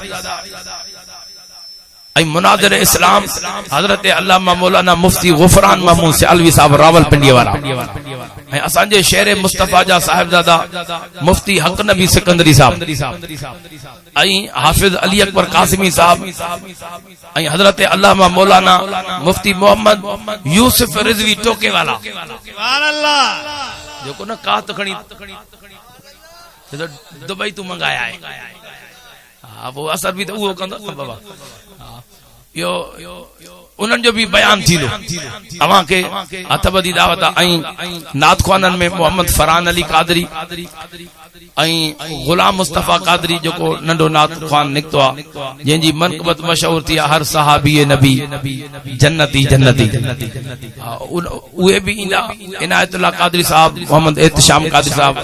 आई मुनादिर इस्लाम हजरत अल्लामा मौलाना मुफ्ती गुफरान महमूद सियालवी साहब रावलपिंडी वाला असांजे शहर मुस्तफा जा साहिबजादा मुफ्ती हक नबी सिकंदरी साहब आई हाफिज अली अकबर कासिमी साहब आई हजरत अल्लामा मौलाना मुफ्ती मोहम्मद यूसुफ रिजवी टोके वाला सुभान अल्लाह जो को न कात खणी दुबई तू मंगाया है हां वो असर भी तो वो कंदो बाबा यो उन्हनि जो भी बयान थी तव्हां के हथबदी दावत आई नात ख़्वाननि में मोहम्मद फरहान अली कादरी आई गुलाम मुस्तफा कादरी जो को नंढो नात ख़्वान निकतो आ जंहिंजी मनक़बत मशहूर थी हर सहाबी नबी जन्नती जन्नती उहे भी इंदा इनायतुल्लाह कादरी साहब मोहम्मद एहतिशाम कादरी साहब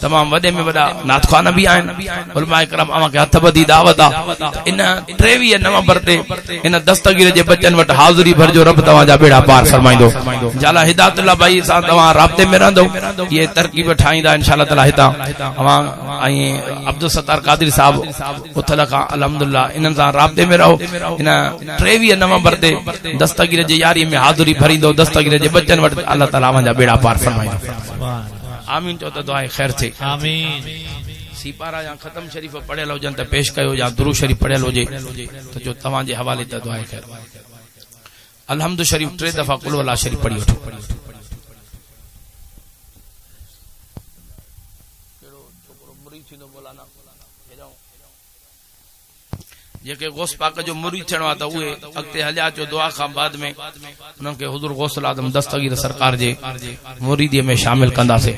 तमाम वडे में वडा नात ख़्वान भी आहिनि उलमा इकराम अवां के हथबदी दावत आ इन 23 नवंबर ते इन दस्तगीर जे बच्चन वट हाज़िरी भरजो रब तवां जा बेड़ा पार फरमाइंदो जाला हिदायतुल्लाह भाई सा तवां राब्ते में रहंदो ये तरकीब ठाईंदा इंशाअल्लाह ताला हिता अवां आई अब्दुल सत्तार कादरी साहब उथल का अल्हम्दुलिल्लाह इनन सा राब्ते में रहो इन 23 नवंबर ते दस्तगीर जे यारी में हाज़िरी भरिंदो दस्तगीर जे बच्चन वट अल्लाह ताला जा बेड़ा पार फरमाइंदो आमीन चो त दुआ खैर थे
आमीन
सिपारा या खत्म शरीफ पढ़ियल हुजन त पेश कयो या दुरूद शरीफ पढ़ियल हुजे तो जो तवां जे हवाले त दुआ खैर अलहम्दु शरीफ 3 दफा कुल वला शरीफ पढ़ी वठो जेके गौस पाक जो मुरीद थियणो आहे त उहे अॻिते हलिया अचो दुआ खां बाद में उन्हनि खे हुज़ूर गौसल आज़म दस्तगीर सरकार जे मुरीदीअ में शामिल कंदासीं